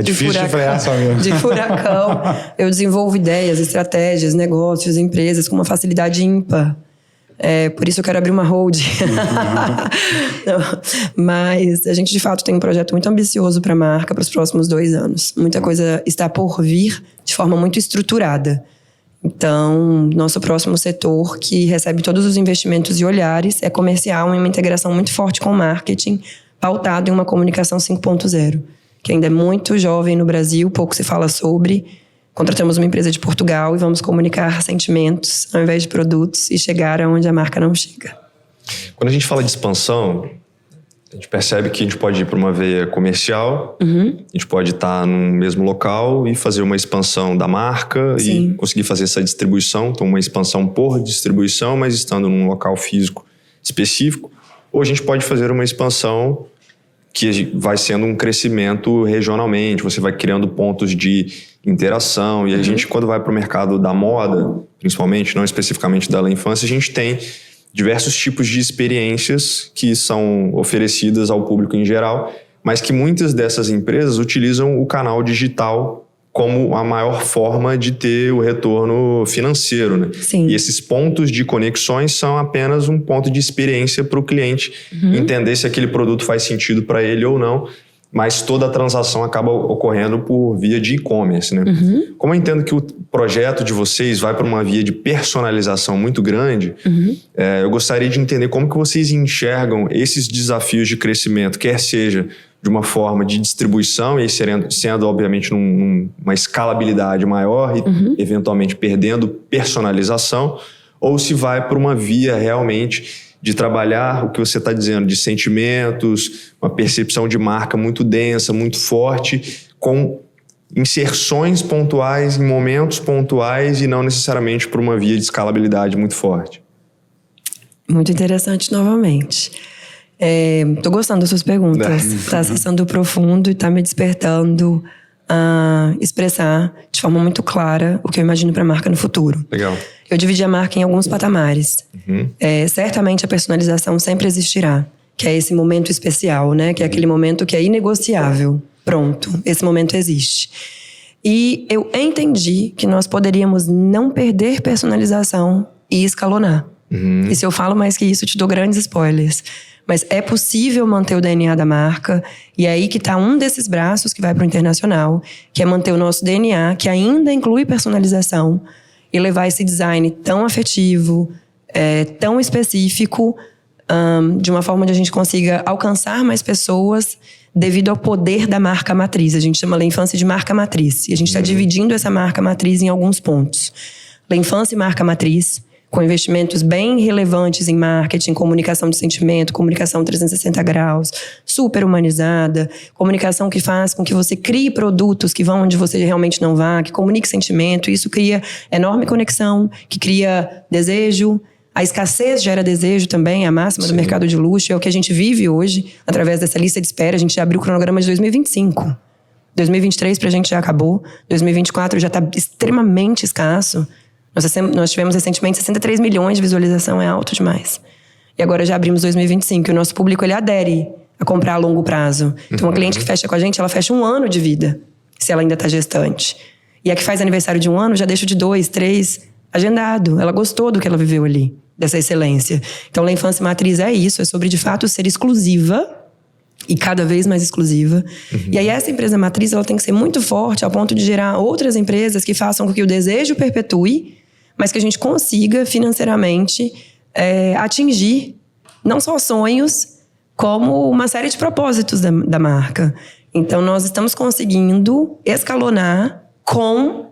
[SPEAKER 3] difícil de frear, Samira.
[SPEAKER 1] De furacão. Eu desenvolvo ideias, estratégias, negócios, empresas com uma facilidade ímpar. Por isso eu quero abrir uma hold. Mas a gente, de fato, tem um projeto muito ambicioso para a marca para os próximos 2 anos. Muita coisa está por vir de forma muito estruturada. Então, nosso próximo setor, que recebe todos os investimentos e olhares, é comercial, e uma integração muito forte com o marketing, pautado em uma comunicação 5.0, que ainda é muito jovem no Brasil, pouco se fala sobre. Contratamos uma empresa de Portugal e vamos comunicar sentimentos ao invés de produtos e chegar aonde a marca não chega.
[SPEAKER 2] Quando a gente fala de expansão, a gente percebe que a gente pode ir para uma veia comercial, a gente pode estar no mesmo local e fazer uma expansão da marca. Sim. E conseguir fazer essa distribuição. Então, uma expansão por distribuição, mas estando num local físico específico. Ou a gente pode fazer uma expansão que vai sendo um crescimento regionalmente, você vai criando pontos de interação. E a gente, quando vai para o mercado da moda, principalmente, não especificamente da infância, a gente tem diversos tipos de experiências que são oferecidas ao público em geral, mas que muitas dessas empresas utilizam o canal digital como a maior forma de ter o retorno financeiro, né?
[SPEAKER 1] Sim.
[SPEAKER 2] E esses pontos de conexões são apenas um ponto de experiência para o cliente entender se aquele produto faz sentido para ele ou não, mas toda a transação acaba ocorrendo por via de e-commerce, né? Como eu entendo que o projeto de vocês vai para uma via de personalização muito grande, eu gostaria de entender como que vocês enxergam esses desafios de crescimento, quer seja de uma forma de distribuição, e sendo obviamente numa escalabilidade maior e eventualmente perdendo personalização, ou se vai para uma via realmente de trabalhar o que você está dizendo, de sentimentos, uma percepção de marca muito densa, muito forte, com inserções pontuais em momentos pontuais e não necessariamente por uma via de escalabilidade muito forte.
[SPEAKER 1] Muito interessante novamente. Tô gostando das suas perguntas. Está acessando o profundo e está me despertando a expressar de forma muito clara o que eu imagino para a marca no futuro.
[SPEAKER 2] Legal.
[SPEAKER 1] Eu dividi a marca em alguns patamares. Certamente a personalização sempre existirá, que é esse momento especial, né? Que é aquele momento que é inegociável. Pronto, esse momento existe. E eu entendi que nós poderíamos não perder personalização e escalonar. E se eu falo mais que isso, eu te dou grandes spoilers. Mas é possível manter o DNA da marca, e é aí que está um desses braços que vai para o internacional, que é manter o nosso DNA, que ainda inclui personalização, e levar esse design tão afetivo, tão específico, de uma forma onde a gente consiga alcançar mais pessoas devido ao poder da marca matriz. A gente chama La Infância de marca matriz, e a gente está dividindo essa marca matriz em alguns pontos. La Infância e marca matriz, com investimentos bem relevantes em marketing, comunicação de sentimento, comunicação 360 graus, super humanizada, comunicação que faz com que você crie produtos que vão onde você realmente não vá, que comunique sentimento. Isso cria enorme conexão, que cria desejo. A escassez gera desejo também, a máxima do mercado de luxo. É o que a gente vive hoje, através dessa lista de espera. A gente já abriu o cronograma de 2025. 2023 pra gente já acabou. 2024 já tá extremamente escasso. Nós tivemos recentemente 63 milhões de visualização, é alto demais. E agora já abrimos 2025, e o nosso público, ele adere a comprar a longo prazo. Então, uma cliente que fecha com a gente, ela fecha 1 ano de vida, se ela ainda está gestante. E a que faz aniversário de 1 ano, já deixa de 2, 3, agendado. Ela gostou do que ela viveu ali, dessa excelência. Então, La Infância Matriz é isso, é sobre, de fato, ser exclusiva, e cada vez mais exclusiva. E aí essa empresa matriz, ela tem que ser muito forte ao ponto de gerar outras empresas que façam com que o desejo perpetue, mas que a gente consiga financeiramente atingir não só sonhos, como uma série de propósitos da marca. Então nós estamos conseguindo escalonar com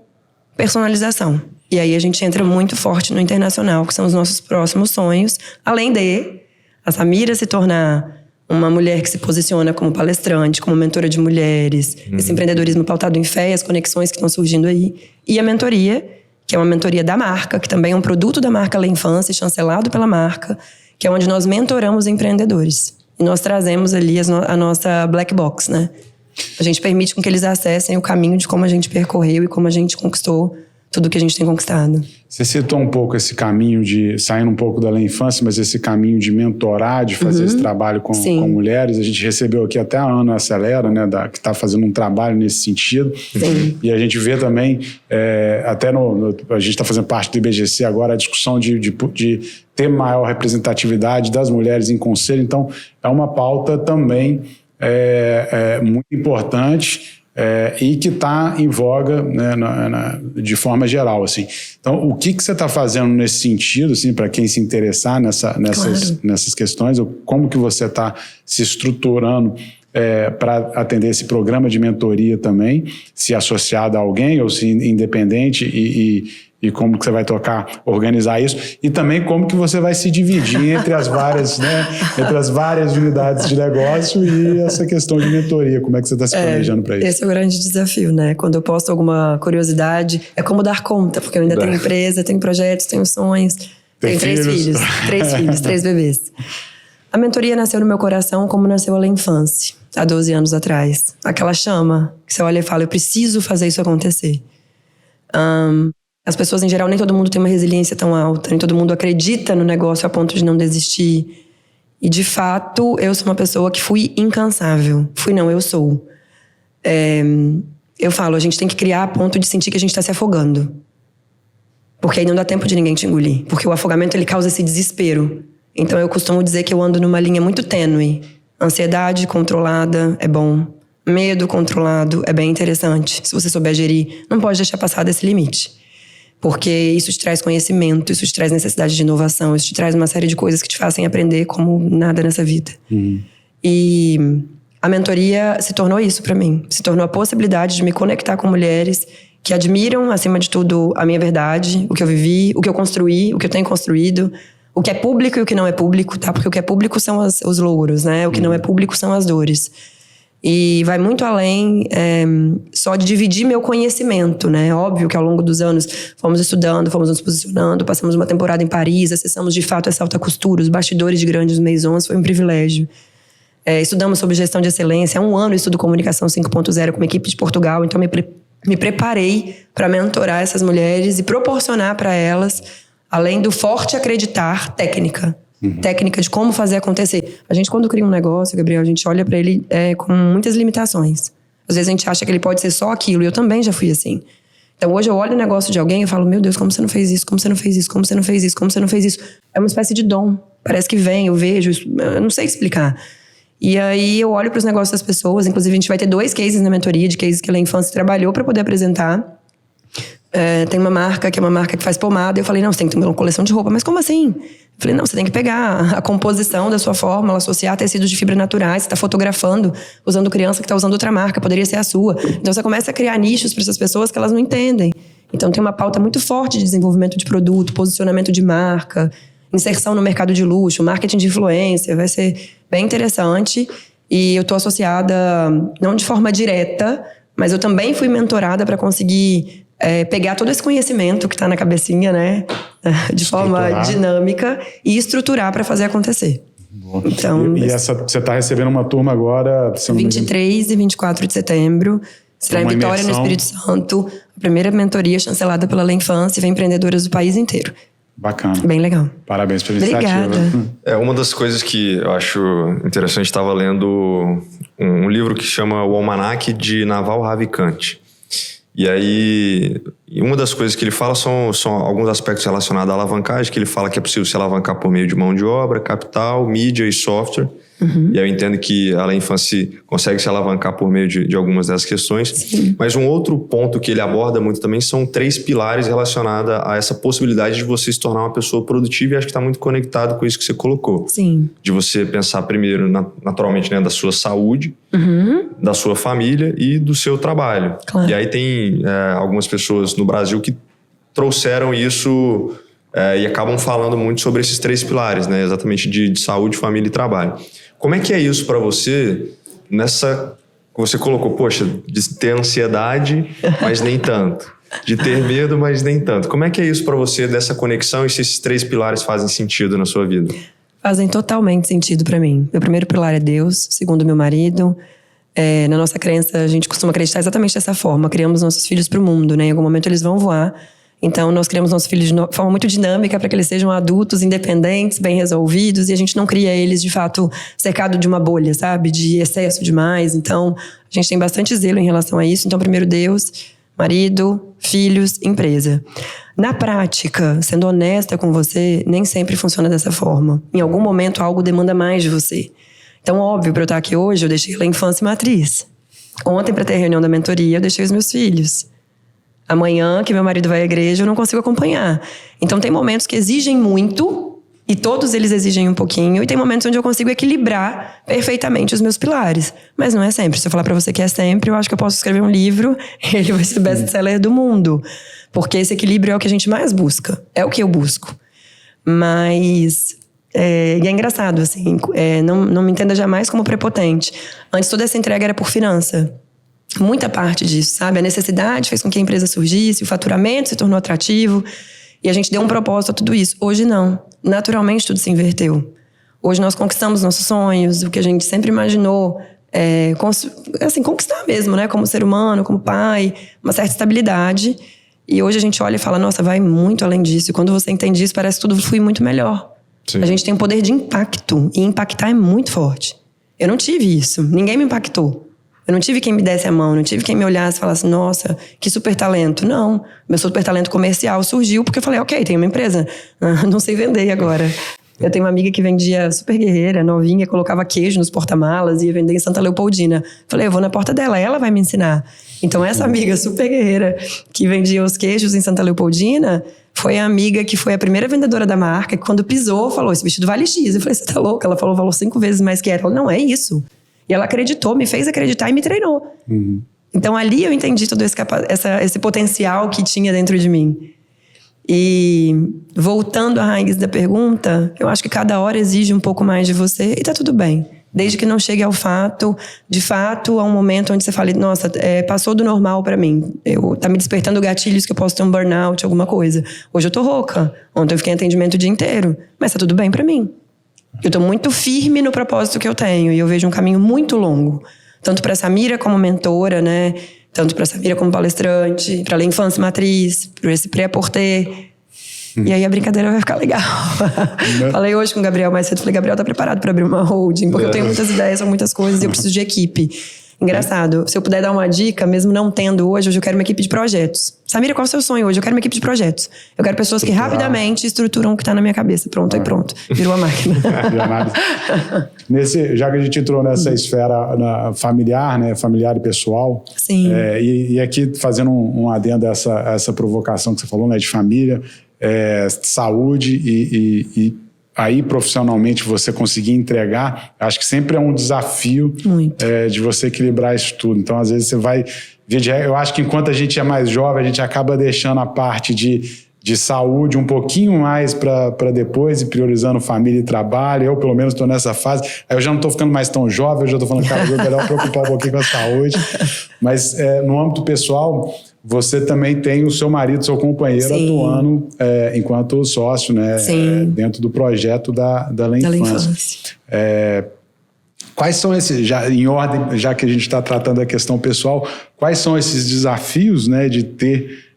[SPEAKER 1] personalização. E aí a gente entra muito forte no internacional, que são os nossos próximos sonhos, além de a Samira se tornar uma mulher que se posiciona como palestrante, como mentora de mulheres, esse empreendedorismo pautado em fé, as conexões que estão surgindo aí. E a mentoria, que é uma mentoria da marca, que também é um produto da marca La Infância, chancelado pela marca, que é onde nós mentoramos empreendedores. E nós trazemos ali a nossa black box, né? A gente permite com que eles acessem o caminho de como a gente percorreu e como a gente conquistou tudo que a gente tem conquistado.
[SPEAKER 3] Você citou um pouco esse caminho saindo um pouco da infância, mas esse caminho de mentorar, de fazer esse trabalho com mulheres. A gente recebeu aqui até a Ana Acelera, né, que está fazendo um trabalho nesse sentido.
[SPEAKER 1] Sim.
[SPEAKER 3] E a gente vê também, até a gente está fazendo parte do IBGC agora, a discussão de ter maior representatividade das mulheres em conselho. Então, é uma pauta também muito importante. E que está em voga, né, de forma geral, assim. Então, o que você está fazendo nesse sentido, assim, para quem se interessar nessas questões, ou como que você está se estruturando para atender esse programa de mentoria também, se associado a alguém ou se independente e como que você vai organizar isso, e também como que você vai se dividir entre as várias, né, entre as várias unidades de negócio e essa questão de mentoria, como é que você está se planejando para isso?
[SPEAKER 1] Esse é o grande desafio, né? Quando eu posto alguma curiosidade, é como dar conta, porque eu ainda tenho empresa, tenho projetos, tenho sonhos, tenho 3 filhos, 3 filhos, 3 bebês. A mentoria nasceu no meu coração como nasceu a infância, há 12 anos atrás. Aquela chama que você olha e fala, eu preciso fazer isso acontecer. As pessoas, em geral, nem todo mundo tem uma resiliência tão alta, nem todo mundo acredita no negócio a ponto de não desistir. E, de fato, eu sou uma pessoa que fui incansável. Eu sou. Eu falo, a gente tem que criar a ponto de sentir que a gente está se afogando. Porque aí não dá tempo de ninguém te engolir. Porque o afogamento, ele causa esse desespero. Então, eu costumo dizer que eu ando numa linha muito tênue. Ansiedade controlada é bom. Medo controlado é bem interessante. Se você souber gerir, não pode deixar passar desse limite. Porque isso te traz conhecimento, isso te traz necessidade de inovação, isso te traz uma série de coisas que te fazem aprender como nada nessa vida. E a mentoria se tornou isso pra mim. Se tornou a possibilidade de me conectar com mulheres que admiram, acima de tudo, a minha verdade, o que eu vivi, o que eu construí, o que eu tenho construído, o que é público e o que não é público, tá? Porque o que é público são os louros, né? O que não é público são as dores. E vai muito além só de dividir meu conhecimento, né? Óbvio que ao longo dos anos fomos estudando, fomos nos posicionando, passamos uma temporada em Paris, acessamos de fato essa alta costura, os bastidores de grandes maisons, foi um privilégio. Estudamos sobre gestão de excelência, há 1 ano eu estudo comunicação 5.0 com uma equipe de Portugal, então me preparei para mentorar essas mulheres e proporcionar para elas, além do forte acreditar, técnica. Técnica de como fazer acontecer. A gente, quando cria um negócio, Gabriel, a gente olha pra ele com muitas limitações. Às vezes a gente acha que ele pode ser só aquilo, e eu também já fui assim. Então hoje eu olho o negócio de alguém e falo, meu Deus, como você não fez isso? Como você não fez isso? Como você não fez isso? Como você não fez isso? É uma espécie de dom. Parece que vem, eu vejo, eu não sei explicar. E aí eu olho pros negócios das pessoas, inclusive a gente vai ter 2 cases na mentoria, de cases que a infância trabalhou pra poder apresentar. Tem uma marca que é uma marca que faz pomada. Eu falei, não, você tem que ter uma coleção de roupa. Mas como assim? Eu falei, não, você tem que pegar a composição da sua fórmula, associar tecidos de fibra naturais. Você está fotografando, usando criança que está usando outra marca, poderia ser a sua. Então você começa a criar nichos para essas pessoas que elas não entendem. Então tem uma pauta muito forte de desenvolvimento de produto, posicionamento de marca, inserção no mercado de luxo, marketing de influência. Vai ser bem interessante. E eu estou associada, não de forma direta, mas eu também fui mentorada para conseguir pegar todo esse conhecimento que está na cabecinha, né? De forma dinâmica e estruturar para fazer acontecer.
[SPEAKER 3] Boa. Então, você está recebendo uma turma agora...
[SPEAKER 1] 23 e 24 de setembro. Será em Vitória, no Espírito Santo. A primeira mentoria chancelada pela Lei Infância e vem empreendedoras do país inteiro.
[SPEAKER 3] Bacana.
[SPEAKER 1] Bem legal.
[SPEAKER 3] Parabéns pela iniciativa.
[SPEAKER 1] Obrigada.
[SPEAKER 2] Uma das coisas que eu acho interessante, estava lendo um livro que chama O Almanaque de Naval Ravikant. E aí, uma das coisas que ele fala são alguns aspectos relacionados à alavancagem, que ele fala que é possível se alavancar por meio de mão de obra, capital, mídia e software. E eu entendo que a Lei Infância consegue se alavancar por meio de algumas dessas questões.
[SPEAKER 1] Sim.
[SPEAKER 2] Mas um outro ponto que ele aborda muito também são 3 pilares relacionados a essa possibilidade de você se tornar uma pessoa produtiva, e acho que está muito conectado com isso que você colocou.
[SPEAKER 1] Sim.
[SPEAKER 2] De você pensar primeiro, naturalmente, né, da sua saúde, da sua família e do seu trabalho.
[SPEAKER 1] Claro.
[SPEAKER 2] E aí tem algumas pessoas no Brasil que trouxeram isso e acabam falando muito sobre esses 3 pilares, né, exatamente de saúde, família e trabalho. Como é que é isso para você nessa... Você colocou, poxa, de ter ansiedade, mas nem tanto. De ter medo, mas nem tanto. Como é que é isso para você, dessa conexão, e se esses 3 pilares fazem sentido na sua vida?
[SPEAKER 1] Fazem totalmente sentido para mim. Meu primeiro pilar é Deus, o segundo meu marido. Na nossa crença, a gente costuma acreditar exatamente dessa forma. Criamos nossos filhos para o mundo, né? Em algum momento eles vão voar. Então, nós criamos nossos filhos de forma muito dinâmica para que eles sejam adultos, independentes, bem resolvidos. E a gente não cria eles, de fato, cercado de uma bolha, sabe? De excesso demais. Então, a gente tem bastante zelo em relação a isso. Então, primeiro Deus, marido, filhos, empresa. Na prática, sendo honesta com você, nem sempre funciona dessa forma. Em algum momento, algo demanda mais de você. Então, óbvio, para eu estar aqui hoje, eu deixei a infância e matriz. Ontem, para ter a reunião da mentoria, eu deixei os meus filhos. Amanhã, que meu marido vai à igreja, eu não consigo acompanhar. Então, tem momentos que exigem muito, e todos eles exigem um pouquinho, e tem momentos onde eu consigo equilibrar perfeitamente os meus pilares. Mas não é sempre. Se eu falar pra você que é sempre, eu acho que eu posso escrever um livro, ele vai ser best-seller do mundo. Porque esse equilíbrio é o que a gente mais busca. É o que eu busco. Mas... e é engraçado, assim, não me entenda jamais como prepotente. Antes, toda essa entrega era por finança. Muita parte disso, sabe? A necessidade fez com que a empresa surgisse, o faturamento se tornou atrativo e a gente deu um propósito a tudo isso. Hoje não. Naturalmente tudo se inverteu. Hoje nós conquistamos nossos sonhos, o que a gente sempre imaginou, assim, conquistar mesmo, né? Como ser humano, como pai, uma certa estabilidade. E hoje a gente olha e fala, nossa, vai muito além disso. E quando você entende isso, parece que tudo flui muito melhor. Sim. A gente tem um poder de impacto e impactar é muito forte. Eu não tive isso, ninguém me impactou. Eu não tive quem me desse a mão, não tive quem me olhasse e falasse, nossa, que super talento. Não, meu super talento comercial surgiu porque eu falei, ok, tem uma empresa, não sei vender agora. Eu tenho uma amiga que vendia super guerreira, novinha, colocava queijo nos porta-malas e ia vender em Santa Leopoldina. Falei, eu vou na porta dela, ela vai me ensinar. Então essa amiga super guerreira que vendia os queijos em Santa Leopoldina foi a amiga que foi a primeira vendedora da marca, que quando pisou falou, esse vestido vale X. Eu falei, você tá louca? Ela falou, valor 5 vezes mais que era. Ela, não, é isso. E ela acreditou, me fez acreditar e me treinou. Uhum. Então ali eu entendi todo esse potencial que tinha dentro de mim. E voltando à raiz da pergunta, eu acho que cada hora exige um pouco mais de você e tá tudo bem. Desde que não chegue ao fato, de fato, a um momento onde você fale, nossa, passou do normal pra mim. Tá me despertando gatilhos que eu posso ter um burnout, alguma coisa. Hoje eu tô rouca. Ontem eu fiquei em atendimento o dia inteiro. Mas tá tudo bem pra mim. Eu tô muito firme no propósito que eu tenho. E eu vejo um caminho muito longo. Tanto pra Samira como mentora, né? Tanto pra Samira como palestrante. Pra L'Enfance Matriz. Pra esse pré-porter. E aí a brincadeira vai ficar legal. Falei hoje com o Gabriel mais cedo. Falei, Gabriel, tá preparado pra abrir uma holding? Porque eu tenho muitas ideias, são muitas coisas e eu preciso de equipe. Engraçado. Se eu puder dar uma dica, mesmo não tendo hoje eu quero uma equipe de projetos. Samira, qual é o seu sonho hoje? Eu quero uma equipe de projetos. Eu quero pessoas que rapidamente estruturam o que tá na minha cabeça. Pronto, aí pronto. Virou a máquina.
[SPEAKER 3] Já que a gente entrou nessa esfera familiar, né? Familiar e pessoal.
[SPEAKER 1] Sim.
[SPEAKER 3] E aqui, fazendo um adendo a essa provocação que você falou, né? De família, saúde e aí profissionalmente você conseguir entregar, acho que sempre é um desafio de você equilibrar isso tudo. Então, às vezes você vai... Eu acho que enquanto a gente é mais jovem, a gente acaba deixando a parte de saúde um pouquinho mais para depois e priorizando família e trabalho. Eu, pelo menos, estou nessa fase. Aí eu já não estou ficando mais tão jovem, eu já estou falando, cara, é melhor preocupar um pouquinho com a saúde. Mas no âmbito pessoal... Você também tem o seu marido, seu companheiro, sim, atuando enquanto sócio, né? Dentro do projeto da L'Enfance. Quais são esses, em ordem, já que a gente está tratando da questão pessoal, quais são esses desafios, né, de ter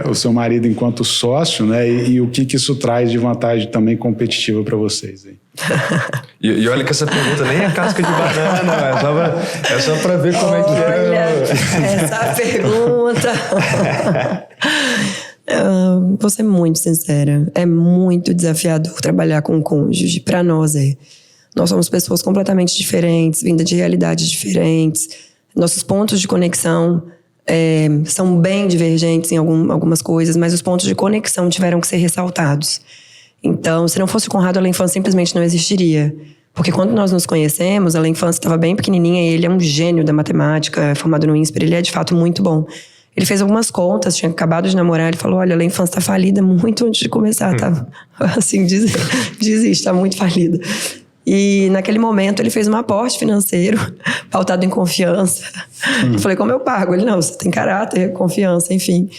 [SPEAKER 3] o seu marido enquanto sócio, né? E o que isso traz de vantagem também competitiva para vocês aí?
[SPEAKER 2] E olha que essa pergunta nem é casca de banana, é só para ver como é que é.
[SPEAKER 1] Essa pergunta. Vou ser muito sincera. É muito desafiador trabalhar com um cônjuge. Para nós Nós somos pessoas completamente diferentes, vindas de realidades diferentes. Nossos pontos de conexão são bem divergentes em algumas coisas, mas os pontos de conexão tiveram que ser ressaltados. Então, se não fosse o Conrado, a L'Enfance simplesmente não existiria. Porque quando nós nos conhecemos, a L'Enfance estava bem pequenininha e ele é um gênio da matemática, formado no INSPER, ele é de fato muito bom. Ele fez algumas contas, tinha acabado de namorar, ele falou, olha, a L'Enfance tá falida muito antes de começar, tá? Assim, desiste, tá muito falida. E naquele momento ele fez um aporte financeiro, pautado em confiança. Eu falei, como eu pago? Ele, não, você tem caráter, confiança, enfim.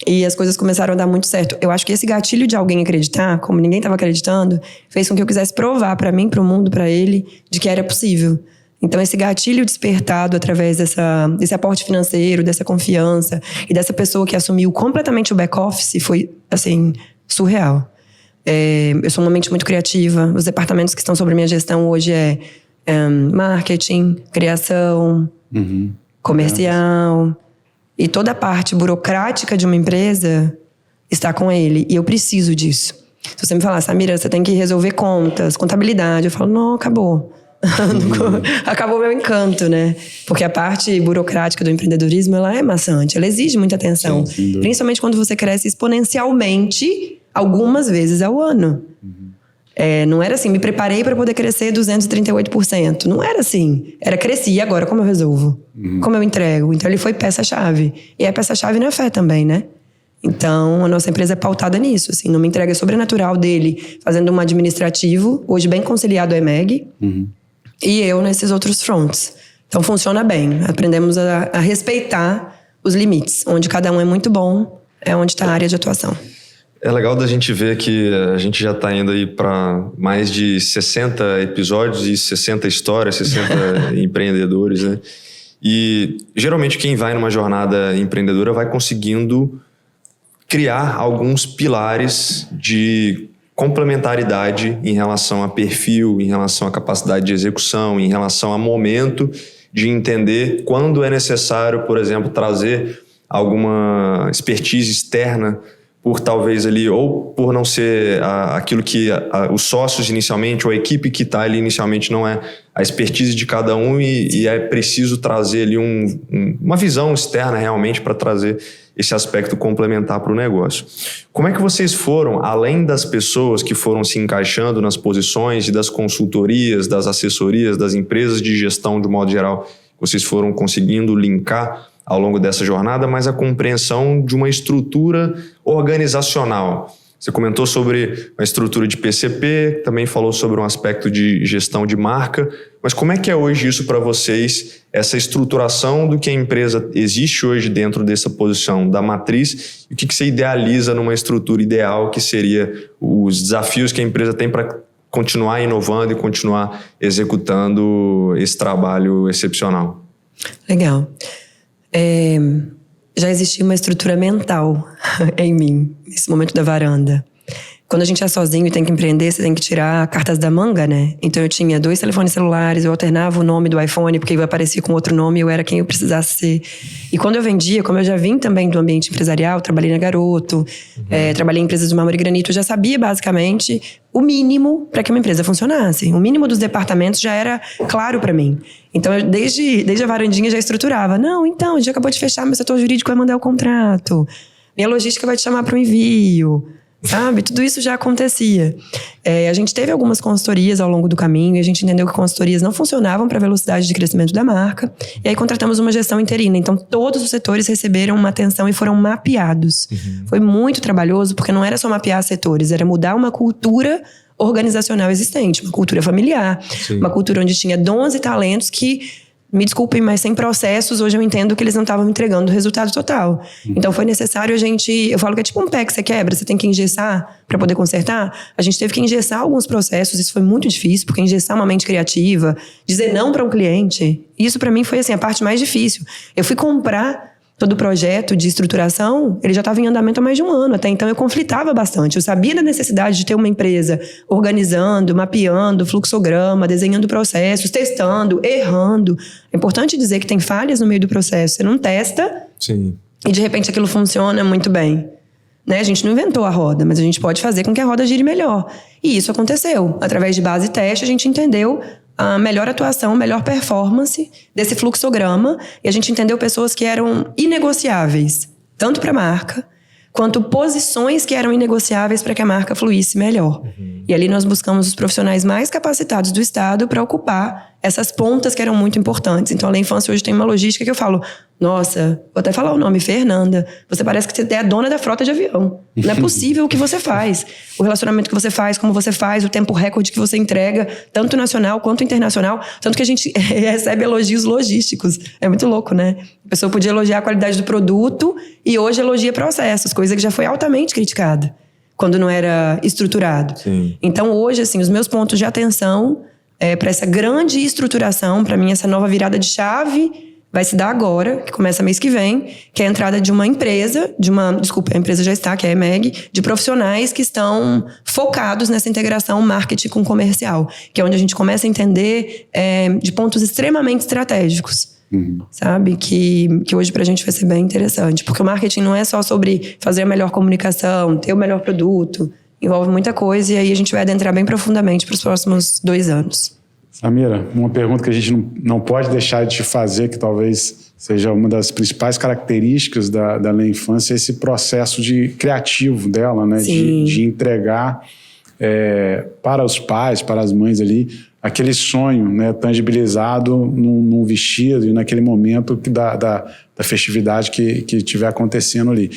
[SPEAKER 1] E as coisas começaram a dar muito certo. Eu acho que esse gatilho de alguém acreditar, como ninguém estava acreditando, fez com que eu quisesse provar para mim, para o mundo, para ele, de que era possível. Então, esse gatilho despertado através desse aporte financeiro, dessa confiança e dessa pessoa que assumiu completamente o back-office foi, assim, surreal. Eu sou uma mente muito criativa. Os departamentos que estão sobre minha gestão hoje marketing, criação, comercial. E toda a parte burocrática de uma empresa está com ele. E eu preciso disso. Se você me falar, Samira, você tem que resolver contas, contabilidade. Eu falo, não, acabou. Acabou meu encanto, né? Porque a parte burocrática do empreendedorismo, ela é maçante. Ela exige muita atenção. Sim, principalmente quando você cresce exponencialmente algumas vezes ao ano. Não era assim, me preparei para poder crescer 238%. Não era assim. Era cresci, e agora como eu resolvo? Como eu entrego? Então ele foi peça-chave. E é peça-chave na fé também, né? Então a nossa empresa é pautada nisso, assim, numa entrega sobrenatural dele, fazendo um administrativo, hoje bem conciliado à EMEG, e eu nesses outros fronts. Então funciona bem. Aprendemos a respeitar os limites. Onde cada um é muito bom, é onde está a área de atuação.
[SPEAKER 2] É legal da gente ver que a gente já está indo aí para mais de 60 episódios e 60 histórias, 60 empreendedores, né? E geralmente quem vai numa jornada empreendedora vai conseguindo criar alguns pilares de complementaridade em relação a perfil, em relação à capacidade de execução, em relação a momento de entender quando é necessário, por exemplo, trazer alguma expertise externa por talvez ali, ou por não ser aquilo que os sócios inicialmente, ou a equipe que está ali inicialmente não é a expertise de cada um e é preciso trazer ali uma visão externa realmente para trazer esse aspecto complementar para o negócio. Como é que vocês foram, além das pessoas que foram se encaixando nas posições e das consultorias, das assessorias, das empresas de gestão de modo geral, vocês foram conseguindo linkar ao longo dessa jornada, mas a compreensão de uma estrutura organizacional? Você comentou sobre a estrutura de PCP, também falou sobre um aspecto de gestão de marca, mas como é que é hoje isso para vocês, essa estruturação do que a empresa existe hoje dentro dessa posição da matriz, e o que você idealiza numa estrutura ideal, que seria os desafios que a empresa tem para continuar inovando e continuar executando esse trabalho excepcional?
[SPEAKER 1] Legal. Já existia uma estrutura mental em mim, nesse momento da varanda. Quando a gente é sozinho e tem que empreender, você tem que tirar cartas da manga, né? Então eu tinha 2 telefones celulares, eu alternava o nome do iPhone, porque eu aparecia com outro nome, eu era quem eu precisasse ser. E quando eu vendia, como eu já vim também do ambiente empresarial, trabalhei na Garoto, trabalhei em empresas de mármore e granito, eu já sabia basicamente o mínimo para que uma empresa funcionasse. O mínimo dos departamentos já era claro para mim. Então, eu, desde a varandinha já estruturava. Não, então, a gente acabou de fechar, meu setor jurídico vai mandar o contrato. Minha logística vai te chamar para o envio. Sabe? Tudo isso já acontecia. A gente teve algumas consultorias ao longo do caminho e a gente entendeu que consultorias não funcionavam para a velocidade de crescimento da marca. E aí contratamos uma gestão interina. Então, todos os setores receberam uma atenção e foram mapeados. Foi muito trabalhoso, porque não era só mapear setores, era mudar uma cultura organizacional existente, uma cultura familiar. Sim. Uma cultura onde tinha dons e talentos que, me desculpem, mas sem processos, hoje eu entendo que eles não estavam entregando o resultado total. Então foi necessário eu falo que é tipo um pé que você quebra, você tem que engessar para poder consertar. A gente teve que engessar alguns processos, isso foi muito difícil, porque engessar uma mente criativa, dizer não para um cliente, isso para mim foi assim, a parte mais difícil. Eu fui comprar todo o projeto de estruturação, ele já estava em andamento há mais de um ano. Até então eu conflitava bastante. Eu sabia da necessidade de ter uma empresa organizando, mapeando, fluxograma, desenhando processos, testando, errando. É importante dizer que tem falhas no meio do processo. Você não testa. Sim. E de repente aquilo funciona muito bem. Né? A gente não inventou a roda, mas a gente pode fazer com que a roda gire melhor. E isso aconteceu. Através de base e teste, a gente entendeu a melhor atuação, a melhor performance desse fluxograma. E a gente entendeu pessoas que eram inegociáveis, tanto para a marca, quanto posições que eram inegociáveis para que a marca fluísse melhor. E ali nós buscamos os profissionais mais capacitados do Estado para ocupar essas pontas que eram muito importantes. Então, a Lei Infância hoje tem uma logística que eu falo, nossa, vou até falar o nome, Fernanda, você parece que você é a dona da frota de avião. Não é possível o que você faz. O relacionamento que você faz, como você faz, o tempo recorde que você entrega, tanto nacional quanto internacional. Tanto que a gente recebe elogios logísticos. É muito louco, né? A pessoa podia elogiar a qualidade do produto e hoje elogia processos, coisa que já foi altamente criticada quando não era estruturado. Sim. Então, hoje, assim, os meus pontos de atenção, para essa grande estruturação. Para mim, essa nova virada de chave vai se dar agora, que começa mês que vem, que é a entrada de uma empresa, a empresa já está, que é a EMEG, de profissionais que estão focados nessa integração marketing com comercial, que é onde a gente começa a entender de pontos extremamente estratégicos. Sabe? Que hoje pra gente vai ser bem interessante. Porque o marketing não é só sobre fazer a melhor comunicação, ter o melhor produto. Envolve muita coisa e aí a gente vai adentrar bem profundamente para os próximos 2 anos.
[SPEAKER 3] Samira, uma pergunta que a gente não pode deixar de te fazer, que talvez seja uma das principais características da Lê Infância, é esse processo criativo dela, né? De entregar para os pais, para as mães ali, aquele sonho, né, tangibilizado num vestido e naquele momento da festividade que estiver acontecendo ali.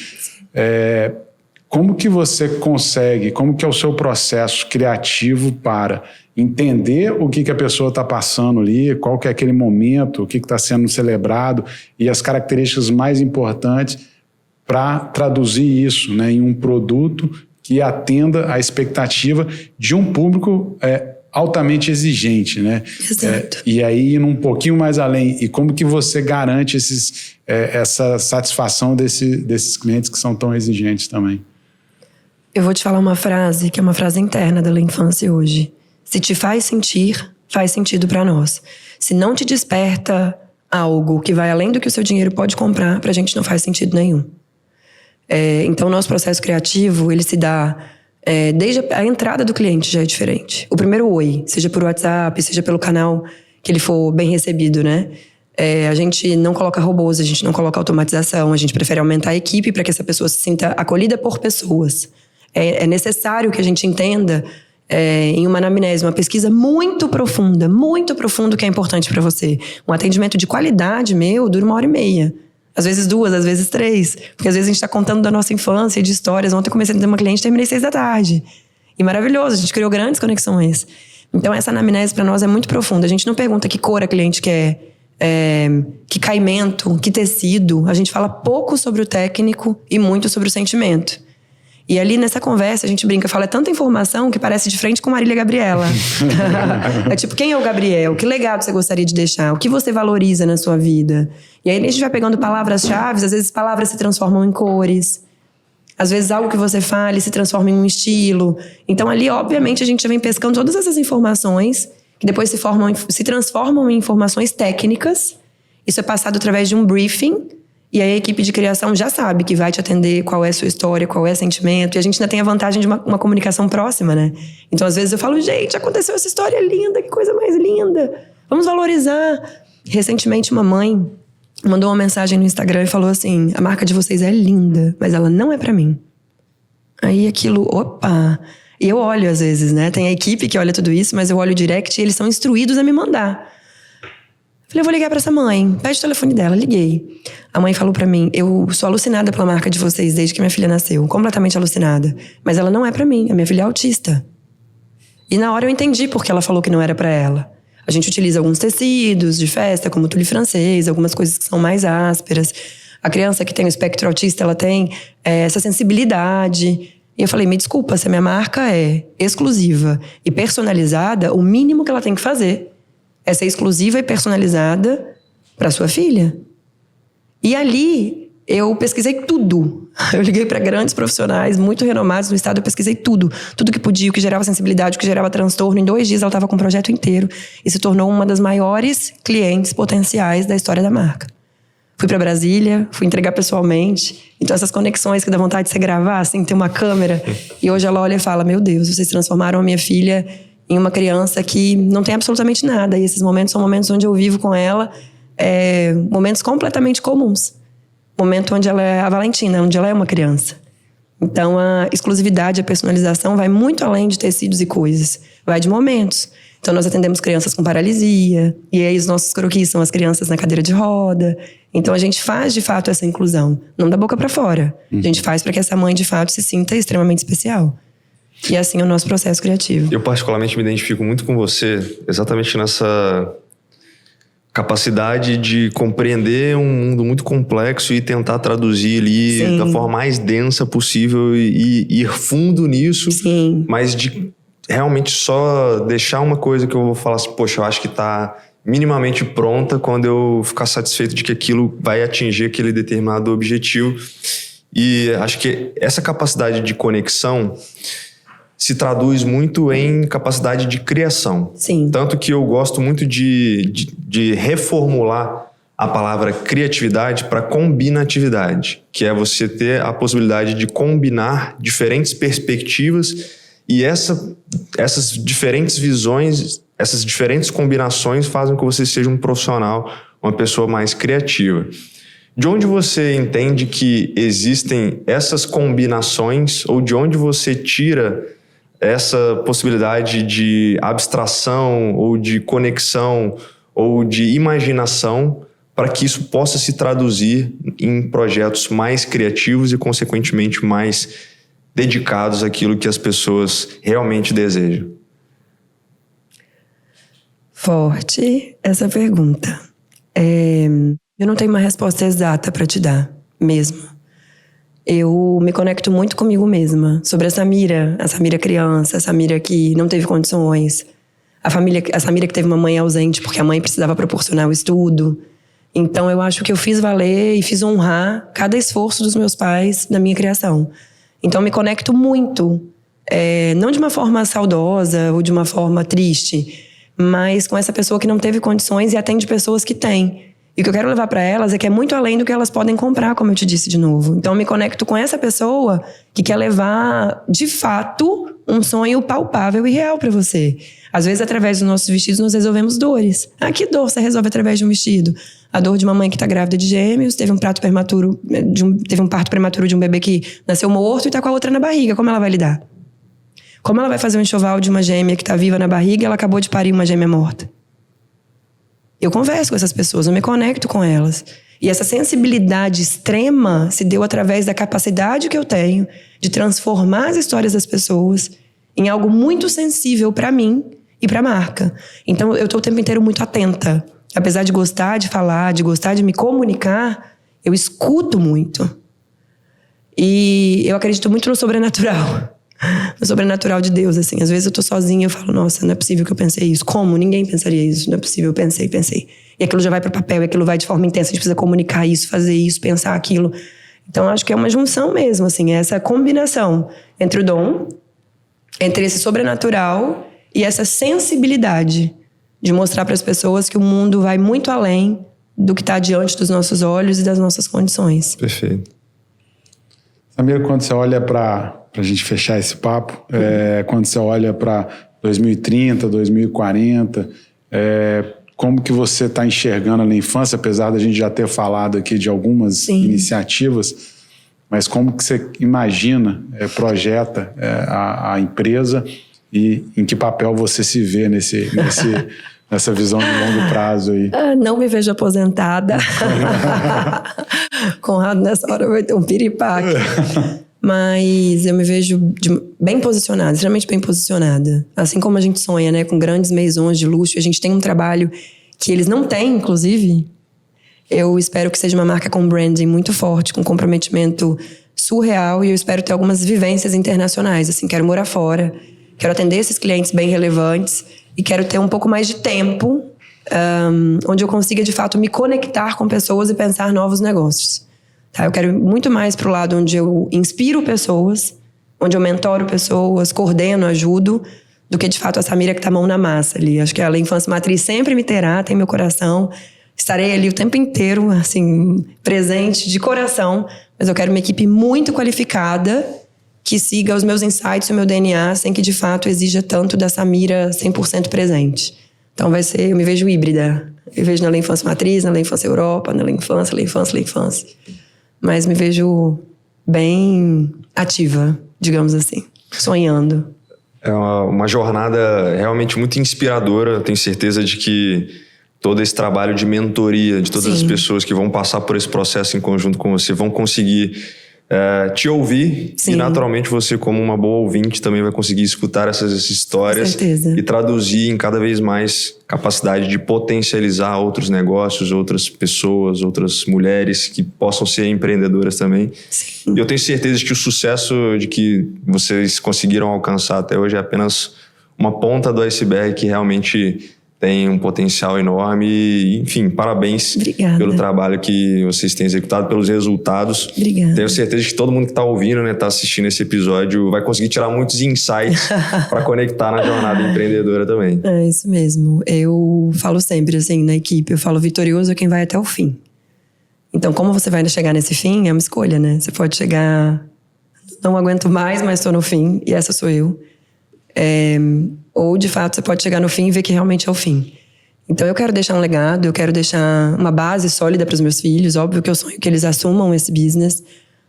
[SPEAKER 3] Como que você consegue, como que é o seu processo criativo para entender o que a pessoa está passando ali, qual que é aquele momento, o que está sendo celebrado e as características mais importantes para traduzir isso, né, em um produto que atenda à expectativa de um público altamente exigente, né?
[SPEAKER 1] Exato.
[SPEAKER 3] E aí, indo um pouquinho mais além, e como que você garante essa satisfação desses clientes que são tão exigentes também?
[SPEAKER 1] Eu vou te falar uma frase, que é uma frase interna da Lê Infância hoje. Se te faz sentir, faz sentido para nós. Se não te desperta algo que vai além do que o seu dinheiro pode comprar, pra gente não faz sentido nenhum. Então, o nosso processo criativo, ele se dá... desde a entrada do cliente já é diferente. O primeiro oi, seja por WhatsApp, seja pelo canal que ele for bem recebido, né? A gente não coloca robôs, a gente não coloca automatização, a gente prefere aumentar a equipe para que essa pessoa se sinta acolhida por pessoas. É necessário que a gente entenda em uma anamnese, uma pesquisa muito profunda, o que é importante para você. Um atendimento de qualidade meu dura 1h30. Às vezes 2, às vezes 3. Porque às vezes a gente está contando da nossa infância e de histórias. Ontem eu comecei a atender uma cliente e terminei 6h. E maravilhoso, a gente criou grandes conexões. Então essa anamnese para nós é muito profunda. A gente não pergunta que cor a cliente quer, que caimento, que tecido. A gente fala pouco sobre o técnico e muito sobre o sentimento. E ali nessa conversa a gente brinca, fala, é tanta informação que parece de frente com Marília Gabriela. É tipo, quem é o Gabriel? Que legado você gostaria de deixar? O que você valoriza na sua vida? E aí a gente vai pegando palavras-chave, às vezes palavras se transformam em cores. Às vezes algo que você fale se transforma em um estilo. Então ali, obviamente, a gente já vem pescando todas essas informações que depois se transformam em informações técnicas. Isso é passado através de um briefing. E aí a equipe de criação já sabe que vai te atender, qual é a sua história, qual é o sentimento. E a gente ainda tem a vantagem de uma comunicação próxima, né? Então, às vezes eu falo, gente, aconteceu essa história linda, que coisa mais linda. Vamos valorizar. Recentemente, uma mãe mandou uma mensagem no Instagram e falou assim, a marca de vocês é linda, mas ela não é pra mim. Aí aquilo, opa... E eu olho às vezes, né? Tem a equipe que olha tudo isso, mas eu olho o direct e eles são instruídos a me mandar. Falei, eu vou ligar pra essa mãe. Pede o telefone dela. Liguei. A mãe falou pra mim, eu sou alucinada pela marca de vocês desde que minha filha nasceu. Completamente alucinada. Mas ela não é pra mim. A minha filha é autista. E na hora eu entendi porque ela falou que não era pra ela. A gente utiliza alguns tecidos de festa, como tule francês, algumas coisas que são mais ásperas. A criança que tem o espectro autista, ela tem essa sensibilidade. E eu falei, me desculpa, se a minha marca é exclusiva e personalizada, o mínimo que ela tem que fazer é ser exclusiva e personalizada para sua filha. E ali, eu pesquisei tudo. Eu liguei para grandes profissionais, muito renomados no estado, eu pesquisei tudo. Tudo que podia, o que gerava sensibilidade, o que gerava transtorno. Em 2 dias, ela estava com o projeto inteiro. E se tornou uma das maiores clientes potenciais da história da marca. Fui para Brasília, fui entregar pessoalmente. Então, essas conexões que dá vontade de você gravar, assim, ter uma câmera. E hoje ela olha e fala, meu Deus, vocês transformaram a minha filha em uma criança que não tem absolutamente nada. E esses momentos são momentos onde eu vivo com ela, momentos completamente comuns. Momento onde ela é a Valentina, onde ela é uma criança. Então, a exclusividade, a personalização vai muito além de tecidos e coisas. Vai de momentos. Então, nós atendemos crianças com paralisia. E aí, os nossos croquis são as crianças na cadeira de roda. Então, a gente faz, de fato, essa inclusão. Não da boca para fora. A gente faz para que essa mãe, de fato, se sinta extremamente especial. E assim é o nosso processo criativo. Eu,
[SPEAKER 2] particularmente, me identifico muito com você, exatamente nessa capacidade de compreender um mundo muito complexo e tentar traduzir ali da forma mais densa possível e ir fundo nisso.
[SPEAKER 1] Sim.
[SPEAKER 2] Mas de realmente só deixar uma coisa que eu vou falar assim, poxa, eu acho que está minimamente pronta quando eu ficar satisfeito de que aquilo vai atingir aquele determinado objetivo. E acho que essa capacidade de conexão se traduz muito em capacidade de criação.
[SPEAKER 1] Sim.
[SPEAKER 2] Tanto que eu gosto muito de reformular a palavra criatividade para combinatividade, que é você ter a possibilidade de combinar diferentes perspectivas e essas diferentes visões, essas diferentes combinações fazem com que você seja um profissional, uma pessoa mais criativa. De onde você entende que existem essas combinações ou de onde você tira essa possibilidade de abstração ou de conexão ou de imaginação para que isso possa se traduzir em projetos mais criativos e, consequentemente, mais dedicados àquilo que as pessoas realmente desejam?
[SPEAKER 1] Forte essa pergunta. Eu não tenho uma resposta exata para te dar, mesmo. Eu me conecto muito comigo mesma, sobre a Samira criança, a Samira que não teve condições, a Samira que teve uma mãe ausente porque a mãe precisava proporcionar o estudo. Então eu acho que eu fiz valer e fiz honrar cada esforço dos meus pais na minha criação. Então eu me conecto muito, não de uma forma saudosa ou de uma forma triste, mas com essa pessoa que não teve condições e atende pessoas que têm. E o que eu quero levar para elas é que é muito além do que elas podem comprar, como eu te disse de novo. Então eu me conecto com essa pessoa que quer levar, de fato, um sonho palpável e real para você. Às vezes, através dos nossos vestidos, nós resolvemos dores. Ah, que dor você resolve através de um vestido? A dor de uma mãe que está grávida de gêmeos, teve um parto prematuro de um bebê que nasceu morto e está com a outra na barriga. Como ela vai lidar? Como ela vai fazer um enxoval de uma gêmea que está viva na barriga e ela acabou de parir uma gêmea morta? Eu converso com essas pessoas, eu me conecto com elas. E essa sensibilidade extrema se deu através da capacidade que eu tenho de transformar as histórias das pessoas em algo muito sensível para mim e para a marca. Então eu estou o tempo inteiro muito atenta. Apesar de gostar de falar, de gostar de me comunicar, eu escuto muito. E eu acredito muito no sobrenatural. No sobrenatural de Deus, assim. Às vezes eu tô sozinha e eu falo, nossa, não é possível que eu pensei isso. Como? Ninguém pensaria isso. Não é possível, eu pensei. E aquilo já vai pro papel, e aquilo vai de forma intensa. A gente precisa comunicar isso, fazer isso, pensar aquilo. Então, acho que é uma junção mesmo, assim. Essa combinação entre o dom, entre esse sobrenatural e essa sensibilidade de mostrar para as pessoas que o mundo vai muito além do que está diante dos nossos olhos e das nossas condições.
[SPEAKER 2] Perfeito.
[SPEAKER 3] Samira, quando você olha para a gente fechar esse papo, quando você olha para 2030, 2040, como que você está enxergando na infância, apesar da gente já ter falado aqui de algumas iniciativas, mas como que você imagina, projeta a empresa e em que papel você se vê nessa visão de longo prazo aí?
[SPEAKER 1] Não me vejo aposentada. Conrado, nessa hora vai ter um piripaque. Mas eu me vejo bem posicionada, extremamente bem posicionada. Assim como a gente sonha, né, com grandes maisons de luxo, a gente tem um trabalho que eles não têm, inclusive. Eu espero que seja uma marca com branding muito forte, com comprometimento surreal, e eu espero ter algumas vivências internacionais. Assim, quero morar fora, quero atender esses clientes bem relevantes e quero ter um pouco mais de tempo onde eu consiga, de fato, me conectar com pessoas e pensar novos negócios. Tá? Eu quero muito mais pro lado onde eu inspiro pessoas, onde eu mentoro pessoas, coordeno, ajudo, do que, de fato, a Samira que tá mão na massa ali. Acho que a Infância Matriz sempre me terá, tem meu coração. Estarei ali o tempo inteiro, assim, presente de coração. Mas eu quero uma equipe muito qualificada que siga os meus insights e o meu DNA sem que, de fato, exija tanto da Samira 100% presente. Então vai ser, eu me vejo híbrida. Eu vejo na Infância Matriz, na Infância Europa, na Infância. Mas me vejo bem ativa, digamos assim, sonhando.
[SPEAKER 2] É uma jornada realmente muito inspiradora. Eu tenho certeza de que todo esse trabalho de mentoria de todas as pessoas que vão passar por esse processo em conjunto com você vão conseguir te ouvir. E naturalmente você, como uma boa ouvinte, também vai conseguir escutar essas histórias e traduzir em cada vez mais capacidade de potencializar outros negócios, outras pessoas, outras mulheres que possam ser empreendedoras também. E eu tenho certeza de que o sucesso de que vocês conseguiram alcançar até hoje é apenas uma ponta do iceberg que realmente tem um potencial enorme. E, enfim, parabéns pelo trabalho que vocês têm executado, pelos resultados.
[SPEAKER 1] Obrigada.
[SPEAKER 2] Tenho certeza que todo mundo que está ouvindo, né, está assistindo esse episódio, vai conseguir tirar muitos insights para conectar na jornada empreendedora também.
[SPEAKER 1] É isso mesmo. Eu falo sempre assim na equipe, eu falo vitorioso é quem vai até o fim. Então, como você vai chegar nesse fim, é uma escolha, né? Você pode chegar, não aguento mais, mas estou no fim, e essa sou eu. Ou, de fato, você pode chegar no fim e ver que realmente é o fim. Então, eu quero deixar um legado, eu quero deixar uma base sólida para os meus filhos. Óbvio que eu sonho que eles assumam esse business.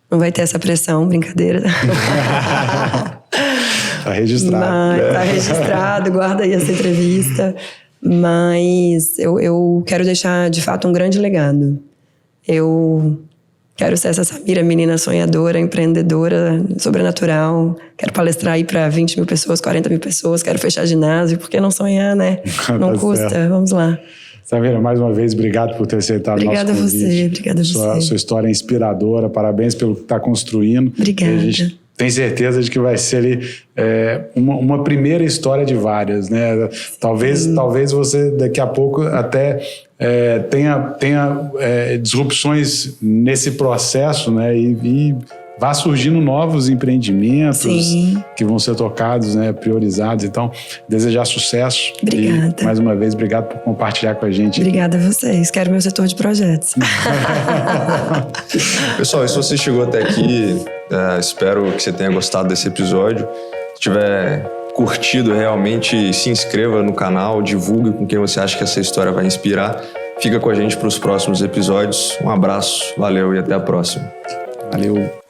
[SPEAKER 1] Não vai ter essa pressão, brincadeira.
[SPEAKER 3] Tá registrado.
[SPEAKER 1] Tá registrado, guarda aí essa entrevista. Mas eu quero deixar, de fato, um grande legado. Eu quero ser essa Samira, menina sonhadora, empreendedora, sobrenatural. Quero palestrar aí para 20 mil pessoas, 40 mil pessoas. Quero fechar ginásio. Por que não sonhar, né? Não custa. Certo. Vamos lá.
[SPEAKER 3] Samira, mais uma vez, obrigado por ter aceitado o nosso convite.
[SPEAKER 1] Obrigada a você.
[SPEAKER 3] Sua história é inspiradora. Parabéns pelo que está construindo.
[SPEAKER 1] Obrigada.
[SPEAKER 3] E a gente tem certeza de que vai ser ali, uma primeira história de várias, né? Talvez você daqui a pouco até tenha disrupções nesse processo, né? E vá surgindo novos empreendimentos que vão ser tocados, né? Priorizados. Então, desejar sucesso.
[SPEAKER 1] Obrigada.
[SPEAKER 3] E, mais uma vez, obrigado por compartilhar com a gente.
[SPEAKER 1] Obrigada a vocês. Quero meu setor de projetos.
[SPEAKER 2] Pessoal, e se você chegou até aqui, espero que você tenha gostado desse episódio. Se tiver curtido realmente, se inscreva no canal, divulgue com quem você acha que essa história vai inspirar. Fica com a gente para os próximos episódios. Um abraço, valeu e até a próxima.
[SPEAKER 3] Valeu.